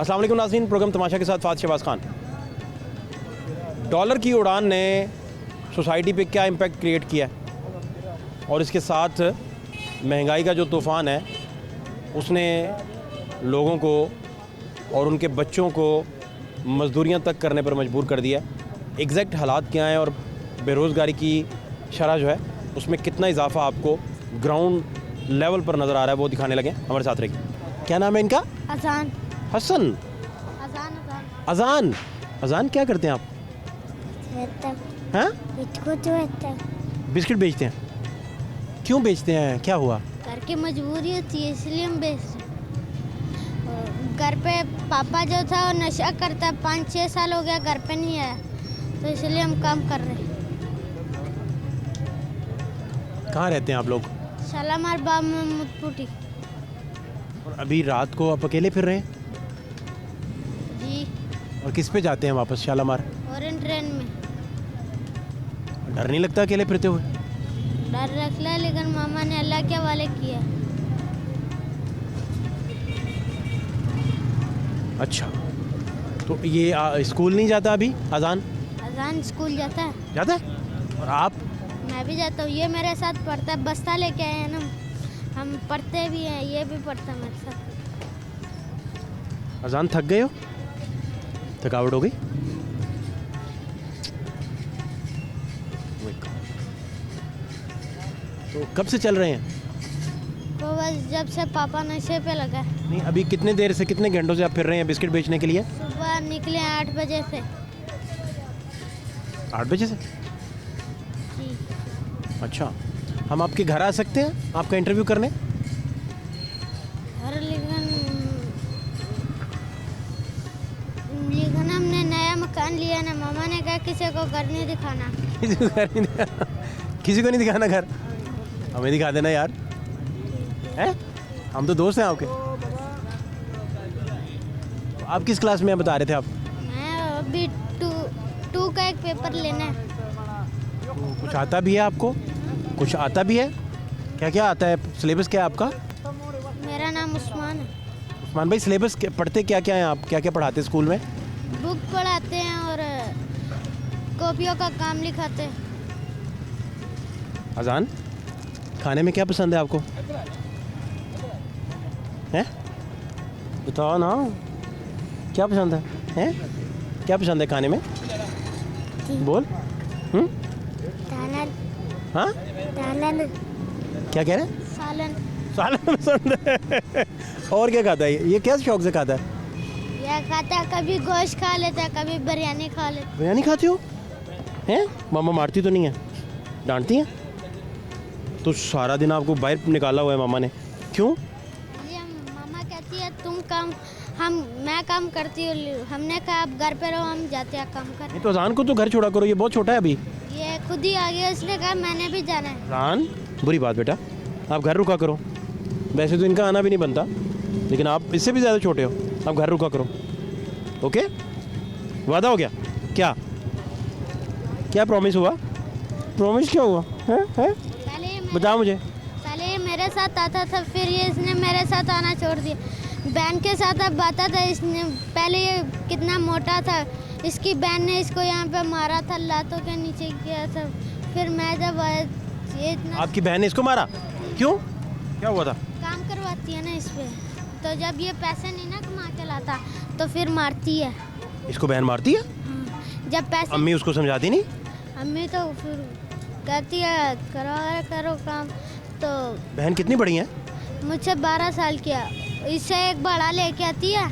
अस्सलाम वालेकुम नाज़रीन, प्रोग्राम तमाशा के साथ फात शहबाज खान। डॉलर की उड़ान ने सोसाइटी पे क्या इम्पैक्ट क्रिएट किया है और इसके साथ महंगाई का जो तूफ़ान है उसने लोगों को और उनके बच्चों को मज़दूरियां तक करने पर मजबूर कर दिया है। एग्जैक्ट हालात क्या हैं और बेरोज़गारी की शरह जो है उसमें कितना इजाफा आपको ग्राउंड लेवल पर नज़र आ रहा है वो दिखाने लगे। हमारे साथ रहिए। क्या नाम है इनका? अजान। हसन। अजान अजान अजान। अजान क्या करते हैं आप? हाँ, बिस्किट बेचते हैं। क्यों बेचते हैं, क्या हुआ? घर की मजबूरी होती है इसलिए हम बेच रहे हैं। घर पे पापा जो था वो नशा करता है, 5-6 साल हो गया घर पे नहीं आया, तो इसलिए हम काम कर रहे हैं। कहाँ रहते हैं आप लोग? शालामार बाग में मुतपुटी। और अभी रात को आप अकेले फिर रहे हैं? जी। और किस पे जाते हैं वापस? शालामार। और इन ट्रेन में। डर नहीं लगता अकेले फिरते हुए? डर रखला है, लेकिन मामा ने अल्लाह के हवाले किया। अच्छा, तो ये स्कूल नहीं जाता अभी? अजान अजान स्कूल जाता है। जाता है? और आप? मैं भी जाता हूँ, ये मेरे साथ पढ़ता है, बस्ता लेके आए हैं ना, हम पढ़ते भी हैं, ये भी पढ़ता है मेरे साथ। अजान थक गए हो? थकावट हो गई? तो कब से चल रहे हैं? तो बस जब से पापा नशे पे लगा है। नहीं, अभी कितने देर से, कितने घंटों से आप फिर रहे हैं बिस्किट बेचने के लिए? सुबह निकले 8 बजे से। 8 बजे से? जी। अच्छा, हम आपके घर आ सकते हैं आपका इंटरव्यू करने? और लेकिन हमने नया मकान लिया ना, मामा ने कहा किसी को घर नहीं दिखाना। किसी को घर नहीं दिखाना? किसी को नहीं दिखाना घर? हमें दिखा देना यार। हैं? हम तो दोस्त हैं आपके। आप किस क्लास में हैं बता रहे थे आप? मैं अभी टू का एक पेपर लेना है। तो कुछ आता भी है आपको? कुछ आता भी है? क्या क्या आता है? सिलेबस क्या है आपका? मेरा नाम उस्मान है। उस्मान भाई, सिलेबस पढ़ते क्या क्या हैं आप? क्या क्या पढ़ाते हैं स्कूल में? बुक पढ़ाते हैं और कॉपियों का काम लिखाते हैं। अजान, खाने में क्या पसंद है आपको? हैं? बताओ ना, क्या पसंद है? हैं? क्या पसंद है खाने में? बोल। सालन। हाँ? सालन। क्या कह रहे हैं? सालन। सालन पसंद है। और क्या खाता है ये? क्या शौक से खाता है? यह खाता है, कभी गोश्त खा लेता है, कभी बिरयानी खा लेता है। बिरयानी खाती हो? हैं? मामा मारती तो नहीं है? डांटती हैं? तो सारा दिन आपको बाहर निकाला हुआ है मामा ने, क्यों? ये मामा कहती है तुम काम, मैं काम करती हूँ। हमने कहा आप घर पे रहो, हम जाते हैं काम कर। नहीं तो अजान को तो घर छोड़ा करो, ये बहुत छोटा है अभी। ये खुद ही आ गया, इसने कहा मैंने भी जाना है। अजान, बुरी बात बेटा, आप घर रुका करो। वैसे तो इनका आना भी नहीं बनता, लेकिन आप इससे भी ज़्यादा छोटे हो, आप घर रुका करो। ओके, वादा हो गया? क्या क्या प्रॉमिस हुआ? प्रॉमिस क्या हुआ है? बताओ मुझे। पहले ये मेरे साथ आता था, फिर ये इसने मेरे साथ आना छोड़ दिया। बहन के साथ अब आता था, इसने पहले ये कितना मोटा था, इसकी बहन ने इसको यहाँ पे मारा था, लातों के नीचे किया था। फिर मैं जब आया, ये इतना आपकी बहन ने इसको मारा? क्यों, क्या हुआ था? काम करवाती है ना इस पे, तो जब ये पैसे नहीं ना कमा के लाता तो फिर मारती है। इसको बहन मारती है? जब पैसे अम्मी उसको समझाती नहीं? अम्मी तो फिर कहती है करो काम। तो बहन कितनी बड़ी है? मुझसे 12 साल की है, इससे एक बड़ा लेके आती है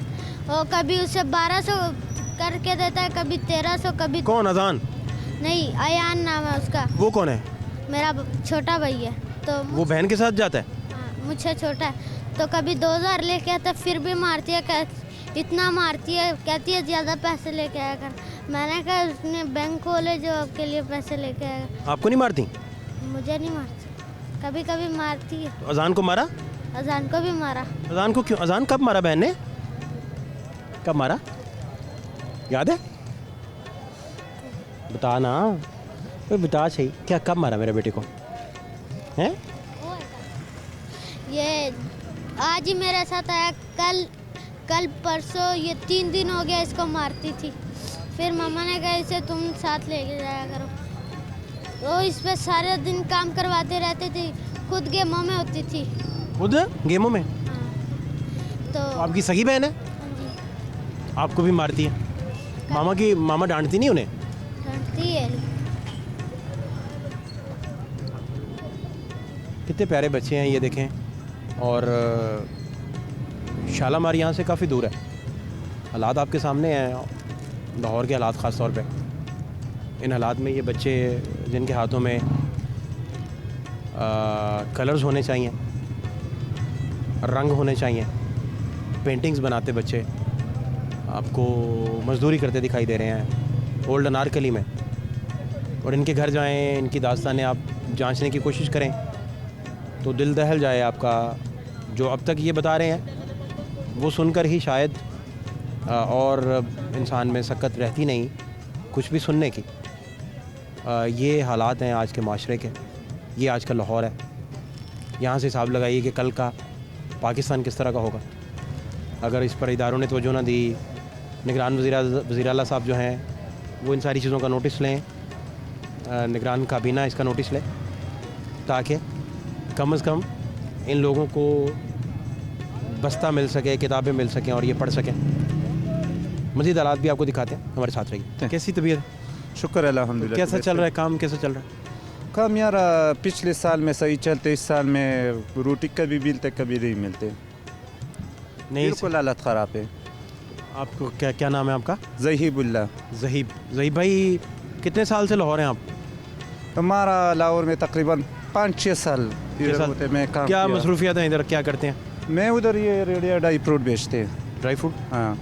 और कभी उसे 1200 करके देता है, कभी 1300, कभी। कौन? अजान? नहीं, अयान नाम है उसका। वो कौन है? मेरा छोटा भाई है। तो वो बहन के साथ जाता है? हाँ, मुझसे छोटा है। तो कभी 2000 लेके आता है, फिर भी मारती है, इतना मारती है, कहती है ज़्यादा पैसे लेके आया कर। मैंने कहा उसने बैंक खोले जो आपके लिए पैसे लेके आएगा। आपको नहीं मारती? मुझे नहीं मारती, कभी कभी मारती है। तो अजान को मारा? अजान को भी मारा। अजान को क्यों? अजान कब मारा बहन ने? कब मारा, याद है? बता ना, बता सही, क्या कब मारा मेरे बेटे को? हैं? ये आज ही मेरे साथ आया, कल परसों ये 3 दिन हो गया इसको मारती थी। फिर मम्मा ने कहा इसे तुम साथ लेके जाया करो, तो इस पे सारे दिन काम करवाते रहते थे, खुद गेमों में होती थी। खुद गेमों में? तो आपकी सगी बहन है? हाँ जी, आपको भी मारती है? मामा डांटती नहीं उन्हें? डांटती है। कितने प्यारे बच्चे हैं ये देखें। और शालामार यहाँ से काफ़ी दूर है। हालात आपके सामने हैं, लाहौर के हालात ख़ास तौर पे। इन हालात में ये बच्चे जिनके हाथों में कलर्स होने चाहिए, रंग होने चाहिए, पेंटिंग्स बनाते बच्चे आपको मजदूरी करते दिखाई दे रहे हैं ओल्ड अनारकली में। और इनके घर जाएं, इनकी दास्तानें आप जांचने की कोशिश करें तो दिल दहल जाए आपका। जो अब तक ये बता रहे हैं वो सुनकर ही शायद और इंसान में सकत रहती नहीं कुछ भी सुनने की। ये हालात हैं आज के माशरे के, ये आज का लाहौर है। यहाँ से हिसाब लगाइए कि कल का पाकिस्तान किस तरह का होगा अगर इस पर इदारों ने तवज्जो न दी। निगरान वज़ीर आला साहब जो हैं वो इन सारी चीज़ों का नोटिस लें, निगरान काबीना इसका नोटिस ले, ताकि कम से कम इन लोगों को बस्ता मिल सके, किताबें मिल सकें और ये पढ़ सकें। मज़ीद हालात भी आपको दिखाते हैं, हमारे साथ रहिए। कैसी तबीयत है? शुक्र अल्हम्दुलिल्लाह। कैसा चल रहा है काम, कैसा चल रहा है? काम यार पिछले साल में सही चलते, इस साल में रोटी कभी मिलते कभी नहीं मिलते, नहीं बिल्कुल हालत ख़राब है। आपको क्या नाम है आपका? ज़हीबुल्लाह। ज़हीब भाई, कितने साल से लाहौर हैं आप? हमारा लाहौर में तकरीबन 5-6 साल होते मैं काम क्या किया। मसरूफियत है इधर, क्या करते हैं? मैं उधर ये रेडिया ड्राई फ्रूट बेचते हैं। Dry fruit? हाँ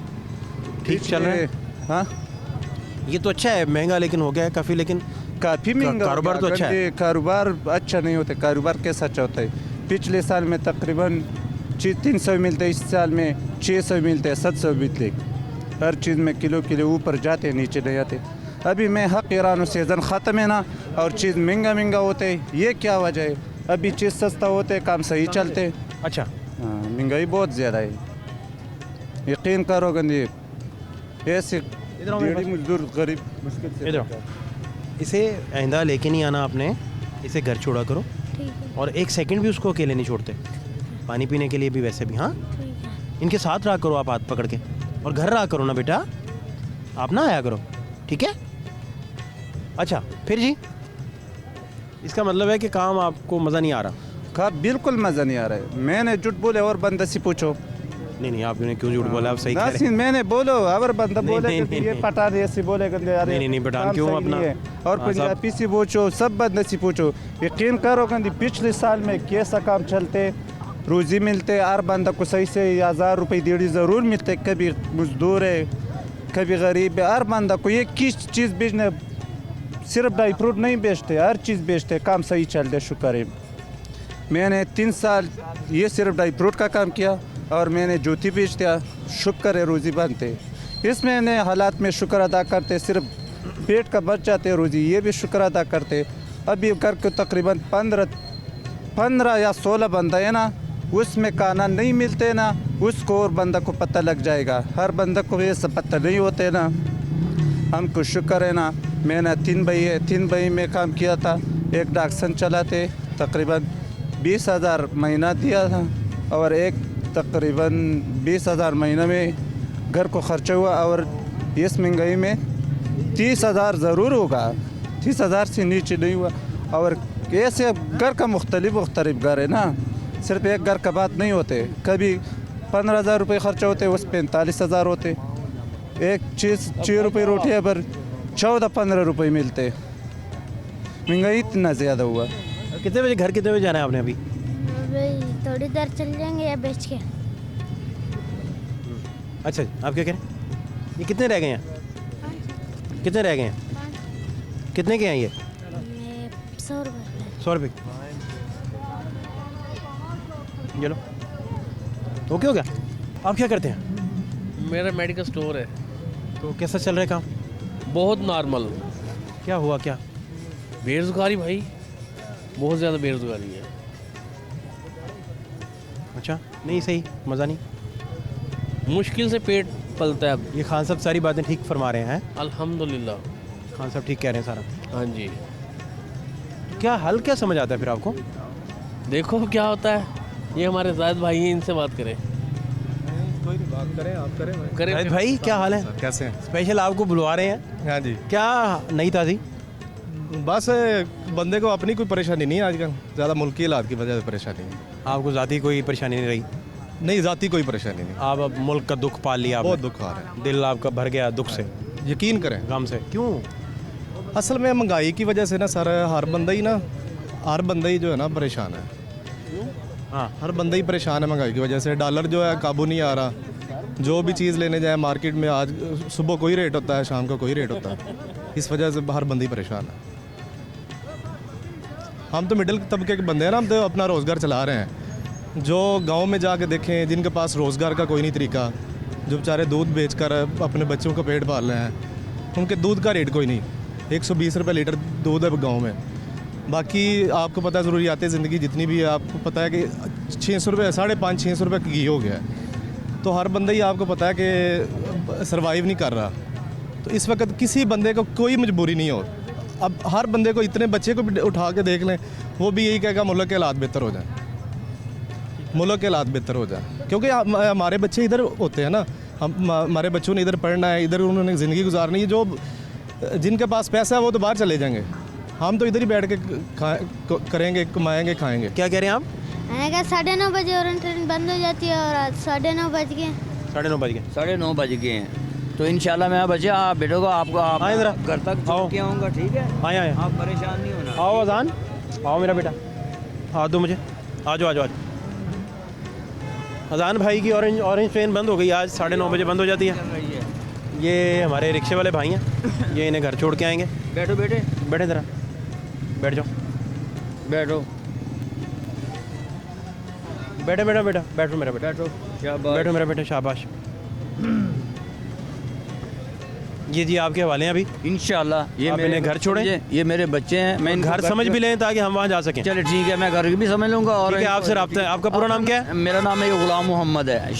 ठीक चल रहा है? हाँ ये तो अच्छा है, महंगा लेकिन हो गया है काफ़ी, लेकिन काफ़ी महंगा कारोबार तो अच्छा है। कारोबार अच्छा नहीं होता। कारोबार कैसा अच्छा होता है? पिछले साल में तकरीबन 300 मिलते, इस साल में 600 मिलते, 700 मिलते। हर चीज़ में किलो ऊपर जाते, नीचे नहीं आते। अभी मैं हक ईरान सीज़न ख़त्म है ना, और चीज़ महंगा होते है। ये क्या वजह है? अभी चीज़ सस्ता होते, काम सही चलते। अच्छा, हाँ, महंगाई बहुत ज़्यादा है, यकीन करो गंदी। ऐसे मजदूर गरीब मुश्किल से इधर इसे आइंदा लेके नहीं आना आपने, इसे घर छोड़ा करो। ठीक है, और एक सेकंड भी उसको अकेले नहीं छोड़ते, पानी पीने के लिए भी वैसे भी। हाँ, ठीक है। इनके साथ रहा करो आप हाथ पकड़ के, और घर रहा करो ना बेटा, आप ना आया करो, ठीक है? अच्छा फिर जी, इसका मतलब है कि काम आपको मज़ा नहीं आ रहा? का बिल्कुल मज़ा नहीं आ रहा है। मैंने झूठ बोले और बंदा से पूछो। नहीं आपने क्यों झूठ बोला? आप सही कह रहे हैं। मैंने बोलो और बंदा नहीं, बोले नहीं, कि नहीं, ये नहीं। पठान ऐसे बोले गंदे यार। नहीं, पठान क्यों अपना? और हाँ, पंजाबी से पूछो, सब बंदे से पूछो। यकीन करो गंदी, पिछले साल में कैसा काम चलते, रोज़ी मिलते, हर बंदा को सही से 1000 रुपये 1.5 ज़रूर मिलते। कभी मजदूर है, कभी गरीब है, हर बंदा को एक किस चीज़ बेचने, सिर्फ ड्राई फ्रूट नहीं बेचते, हर चीज़ बेचते, काम सही चलते। शुक्र है मैंने 3 साल ये सिर्फ ड्राई फ्रूट का काम किया, और मैंने जूती बेच दिया। शुक्र है रोज़ी बनते, इसमें ने हालात में शुक्र अदा करते। सिर्फ पेट का बच जाते रोज़ी, ये भी शुक्र अदा करते। अभी घर को तकरीबन 15 या 16 बंदा है ना, उसमें खाना नहीं मिलते ना, उसको और बंदा को पता लग जाएगा। हर बंदा को ये सब पता नहीं होते ना। हमको शुक्र है ना, मैंने 3 भाई है, 3 भाई में काम किया था। एक डाक्सन चलाते, तकरीबन 20,000 महीना दिया था, और एक तकरीबन 20,000 महीने में घर को खर्चा हुआ। और इस महंगाई में 30,000 ज़रूर होगा, 30,000 से नीचे नहीं हुआ। और ऐसे घर का मुख्तलिफ घर है ना, सिर्फ एक घर का बात नहीं होते। कभी 15,000 रुपये खर्चा होते, उस पर 45,000 होते। एक चीज़ 6 रुपये रोटी है पर 14-15 रुपये मिलते। महंगाई इतना ज़्यादा हुआ। कितने बजे घर, कितने बजे जाना है आपने अभी? अभी थोड़ी देर चल जाएंगे या बेच के। अच्छा, आप क्या कह रहे हैं? ये कितने रह गए हैं? कितने रह गए हैं? कितने के हैं ये? 100 रुपये। 100 रुपये। चलो, ओके हो गया। आप क्या करते हैं? मेरा मेडिकल स्टोर है। तो कैसा चल रहा है काम? बहुत नॉर्मल। क्या हुआ क्या? बेरोज़गारी भाई, बहुत ज़्यादा बेरोज़गारी है। अच्छा, नहीं सही, मज़ा नहीं। मुश्किल से पेट पलता है अब। ये खान साहब सारी बातें ठीक फरमा रहे हैं। अल्हम्दुलिल्लाह। खान साहब ठीक कह रहे हैं सारा। हाँ जी, क्या हल क्या समझ आता है फिर आपको? देखो क्या होता है। ये हमारे जायद भाई हैं, इनसे बात करें। कोई नहीं, बात करें, आप करें। करें जाहिद भाई क्या हाल है? कैसे हैं? स्पेशल आपको बुलवा रहे हैं। हाँ जी, क्या नई ताज़ी? बस बंदे को अपनी कोई परेशानी नहीं है आजकल, ज़्यादा मुल्की हालात की वजह से परेशानी है। आपको ज़ाती कोई परेशानी नहीं रही? नहीं, ज़ाती कोई परेशानी नहीं, आप अब मुल्क का दुख पाल लिया बहुत आपने। दुख आ रहा दिल आपका भर गया दुख से, है, यकीन करें। गम से। क्यों? असल में महंगाई की वजह से ना सर, हर बंदा ही जो है ना परेशान है। हाँ, हर बंदा ही परेशान है महंगाई की वजह से। डॉलर जो है काबू नहीं आ रहा। जो भी चीज़ लेने जाए मार्केट में, आज सुबह कोई रेट होता है, शाम को कोई रेट होता है। इस वजह से हर बंदा ही परेशान है। हम तो मिडिल तबके के बंदे हैं ना, हम तो अपना रोज़गार चला रहे हैं। जो गांव में जाके देखें, जिनके पास रोज़गार का कोई नहीं तरीका, जो बेचारे दूध बेचकर अपने बच्चों का पेट पाल रहे हैं, उनके दूध का रेट कोई नहीं। 120 रुपये लीटर दूध है गाँव में। बाकी आपको पता है ज़रूरियात ज़िंदगी जितनी भी है, आपको पता है कि 600 रुपये, 550-600 रुपये घी हो गया है। तो हर बंदा ही आपको पता है कि सरवाइव नहीं कर रहा। तो इस वक्त किसी बंदे को कोई मजबूरी नहीं हो। अब हर बंदे को, इतने बच्चे को भी उठा के देख लें, वो भी यही कहेगा मुल्क के हालात बेहतर हो जाए, मुल्क के हालात बेहतर हो जाए। क्योंकि हमारे बच्चे इधर होते हैं ना, हमारे बच्चों ने इधर पढ़ना है, इधर उन्होंने ज़िंदगी गुजारनी है। जो जिनके पास पैसा है वो तो बाहर चले जाएंगे, हम तो इधर ही बैठ के करेंगे, कमाएंगे, खाएंगे। क्या कह रहे हैं आप? मैंने कहा 9:30 बजे और ट्रेन बंद हो जाती है और आज 9:30 बज गए। 9:30 बज गए। 9:30 बज गए हैं, तो इंशाल्लाह मैं बच्चे आप बेटो को आपको आप हाँ, इधर घर तक आओ। छोड़ के आऊँगा, ठीक है? आए आए, आप परेशान नहीं होना। आओ अजान, आओ मेरा बेटा, आ दो मुझे, आ जाओ आ जाओ। अजान भाई की ऑरेंज ट्रेन बंद हो गई आज, 9:30 बजे बंद हो जाती है। ये हमारे रिक्शे वाले भाई हैं, ये इन्हें घर छोड़ के आएंगे। बैठो बेटे, बैठे ज़रा, बैठ जाओ, बैठो बैठो बेटा, बेटा बैठो मेरा बेटा, बैठो, क्या बात। बैठो मेरा बेटा, शाबाश। ये जी आपके हवाले हैं अभी। इंशाल्लाह ये आप इन्हें घर छोड़ें? ये मेरे बच्चे हैं, मैं इनको घर समझ भी लें ताकि हम वहाँ जा सकें। चले ठीक है, मैं घर भी समझ लूँगा। और ठीक है, आपसे रब्ता है। आपका पूरा नाम क्या है? मेरा नाम है गुलाम मोहम्मद है।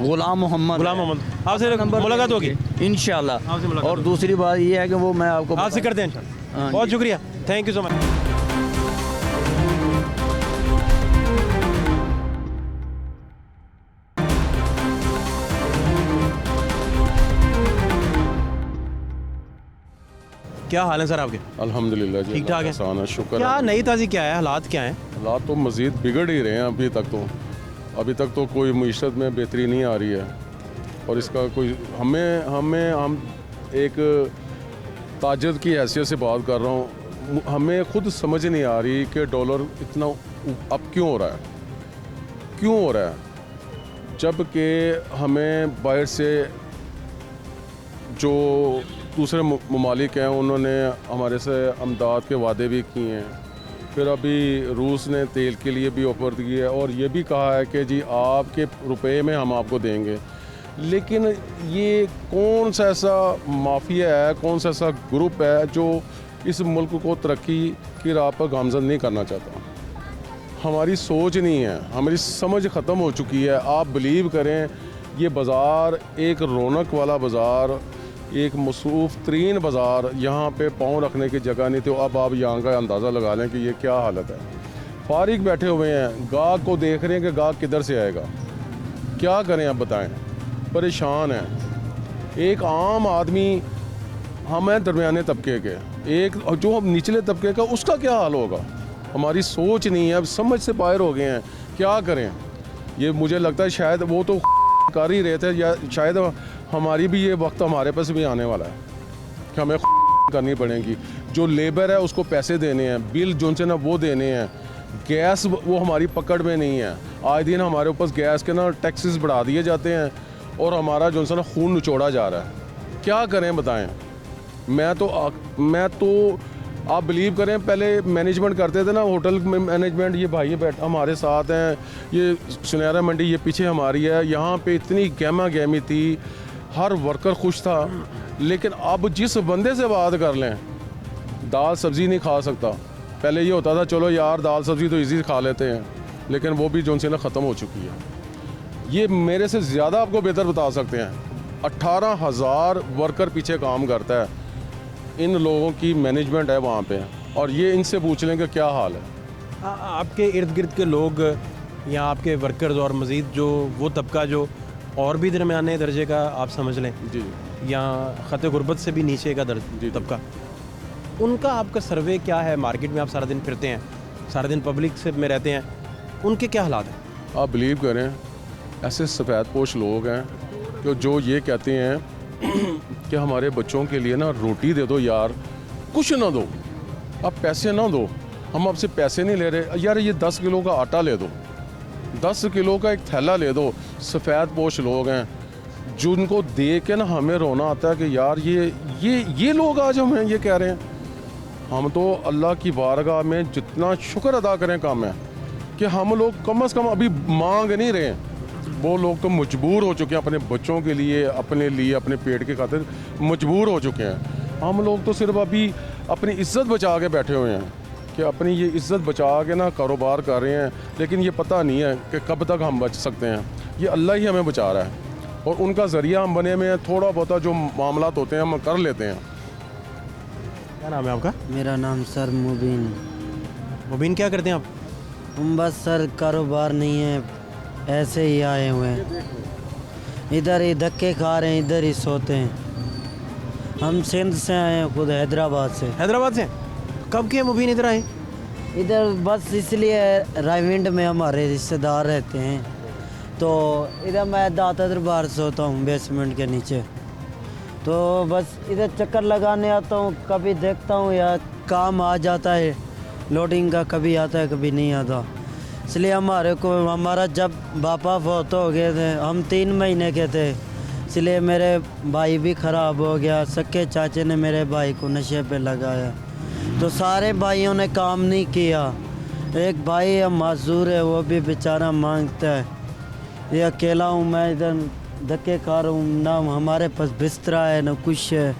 गुलाम मोहम्मद। गुलाम मोहम्मद, आपसे मुलाकात होगी इंशाल्लाह। आपसे मुलाकात और दूसरी बात ये है कि वो मैं आपको आपसे करते हैं इंशाल्लाह। हाँ बहुत जी। शुक्रिया, थैंक यू सो मच। क्या हाल है सर आपके? अल्हम्दुलिल्लाह जी, ठीक ठाक है? आसान है, शुक्र क्या है। नई ताज़ी क्या है, हालात क्या हैं? हालात तो मज़ीद बिगड़ ही रहे हैं। अभी तक तो कोई मीशत में बेहतरी नहीं आ रही है। और इसका कोई हम एक ताजर की हैसियत से बात कर रहा हूँ, हमें खुद समझ नहीं आ रही कि डॉलर इतना अब क्यों हो रहा है, जबकि हमें बाहर से जो दूसरे ममालिक हैं उन्होंने हमारे से अमदाद के वादे भी किए हैं। फिर अभी रूस ने तेल के लिए भी ऑफर दी है और ये भी कहा है कि जी आपके रुपए में हम आपको देंगे। लेकिन ये कौन सा ऐसा माफिया है, कौन सा ऐसा ग्रुप है जो इस मुल्क को तरक्की की राह पर गामजन नहीं करना चाहता? हमारी सोच नहीं है, हमारी समझ ख़त्म हो चुकी है। आप बिलीव करें, ये बाज़ार एक रौनक वाला बाज़ार, एक मसरूफ़ तरीन बाज़ार, यहाँ पे पाँव रखने की जगह नहीं। तो अब आप यहाँ का अंदाज़ा लगा लें कि ये क्या हालत है। फारिग बैठे हुए हैं, गाहक को देख रहे हैं कि गाहक किधर से आएगा, क्या करें आप बताएं, परेशान हैं। एक आम आदमी, हम हैं दरमियाने तबके के, एक जो हम निचले तबके का, उसका क्या हाल होगा? हमारी सोच नहीं है, अब समझ से बाहर हो गए हैं, क्या करें। ये मुझे लगता है शायद वो तो कर ही रहे थे, या शायद हमारी भी ये वक्त हमारे पास भी आने वाला है कि हमें करनी पड़ेगी। जो लेबर है उसको पैसे देने हैं, बिल जो से ना वो देने हैं, गैस वो हमारी पकड़ में नहीं है। आए दिन हमारे ऊपर गैस के ना टैक्सेस बढ़ा दिए जाते हैं और हमारा जो है ना खून निचोड़ा जा रहा है। क्या करें बताएं। मैं तो आप बिलीव करें, पहले मैनेजमेंट करते थे ना, होटल में मैनेजमेंट, ये भाई बैठ हमारे साथ हैं, ये सुनहरा मंडी ये पीछे हमारी है, यहाँ पे इतनी गहमा गहमी थी, हर वर्कर खुश था। लेकिन अब जिस बंदे से बात कर लें, दाल सब्ज़ी नहीं खा सकता। पहले ये होता था चलो यार दाल सब्ज़ी तो इजी खा लेते हैं, लेकिन वो भी जो से ना ख़त्म हो चुकी है। ये मेरे से ज़्यादा आपको बेहतर बता सकते हैं। 18,000 वर्कर पीछे काम करता है, इन लोगों की मैनेजमेंट है वहाँ पे, और ये इनसे पूछ लेंगे क्या हाल है। आपके इर्द गिर्द के लोग या आपके वर्कर्स और मज़ीद जो वो तबका जो और भी दरमियाने दर्जे का आप समझ लें जी या ख़त गुर्बत से भी नीचे का जी। तबका, उनका आपका सर्वे क्या है? मार्केट में आप सारा दिन फिरते हैं, सारा दिन पब्लिक से में रहते हैं, उनके क्या हालात हैं? आप बिलीव करें, ऐसे सफ़ेद पोश लोग हैं कि जो ये कहते हैं कि हमारे बच्चों के लिए ना रोटी दे दो यार, कुछ ना दो, आप पैसे ना दो, हम आपसे पैसे नहीं ले रहे यार, ये 10 किलो का आटा ले दो, 10 किलो का एक थैला ले दो। सफ़ेद पोश लोग हैं जिनको देख के ना हमें रोना आता है कि यार ये लोग आज हमें ये कह रहे हैं। हम तो अल्लाह की बारगाह में जितना शुक्र अदा करें कम है कि हम लोग कम से कम अभी मांग नहीं रहे हैं। वो लोग तो मजबूर हो चुके हैं अपने बच्चों के लिए, अपने पेट के खातिर मजबूर हो चुके हैं। हम लोग तो सिर्फ अभी अपनी इज़्ज़त बचा के बैठे हुए हैं कि अपनी ये इज़्ज़त बचा के ना कारोबार कर रहे हैं, लेकिन ये पता नहीं है कि कब तक हम बच सकते हैं। ये अल्लाह ही हमें बचा रहा है और उनका ज़रिया हम बने में हैं। थोड़ा बहुत जो मामलात होते हैं हम कर लेते हैं। क्या नाम है आपका? मेरा नाम सर मुबीन। मुबीन, क्या करते हैं आप? हम बस सर कारोबार नहीं है, ऐसे ही आए हुए हैं, इधर ही धक्के खा रहे हैं, इधर ही सोते हैं। हम सिंध से आए हैं, खुद हैदराबाद से। हैदराबाद से? कब के मुबीन इधर आए? इधर बस इसलिए रायविंड में हमारे रिश्तेदार रहते हैं, तो इधर मैं दाता दरबार सोता हूँ बेसमेंट के नीचे, तो बस इधर चक्कर लगाने आता हूँ। कभी देखता हूँ या काम आ जाता है लोडिंग का, कभी आता है कभी नहीं आता। इसलिए हमारा जब पापा फौत हो गए थे, हम 3 महीने के थे, इसलिए मेरे भाई भी ख़राब हो गया। सक्के चाचे ने मेरे भाई को नशे पे लगाया, तो सारे भाइयों ने काम नहीं किया। एक भाई है माजूर है, वो भी बेचारा मांगता है। ये अकेला हूँ मैं, इधर धक्के खा रहा हूँ। ना हमारे पास बिस्तरा है, ना कुछ है,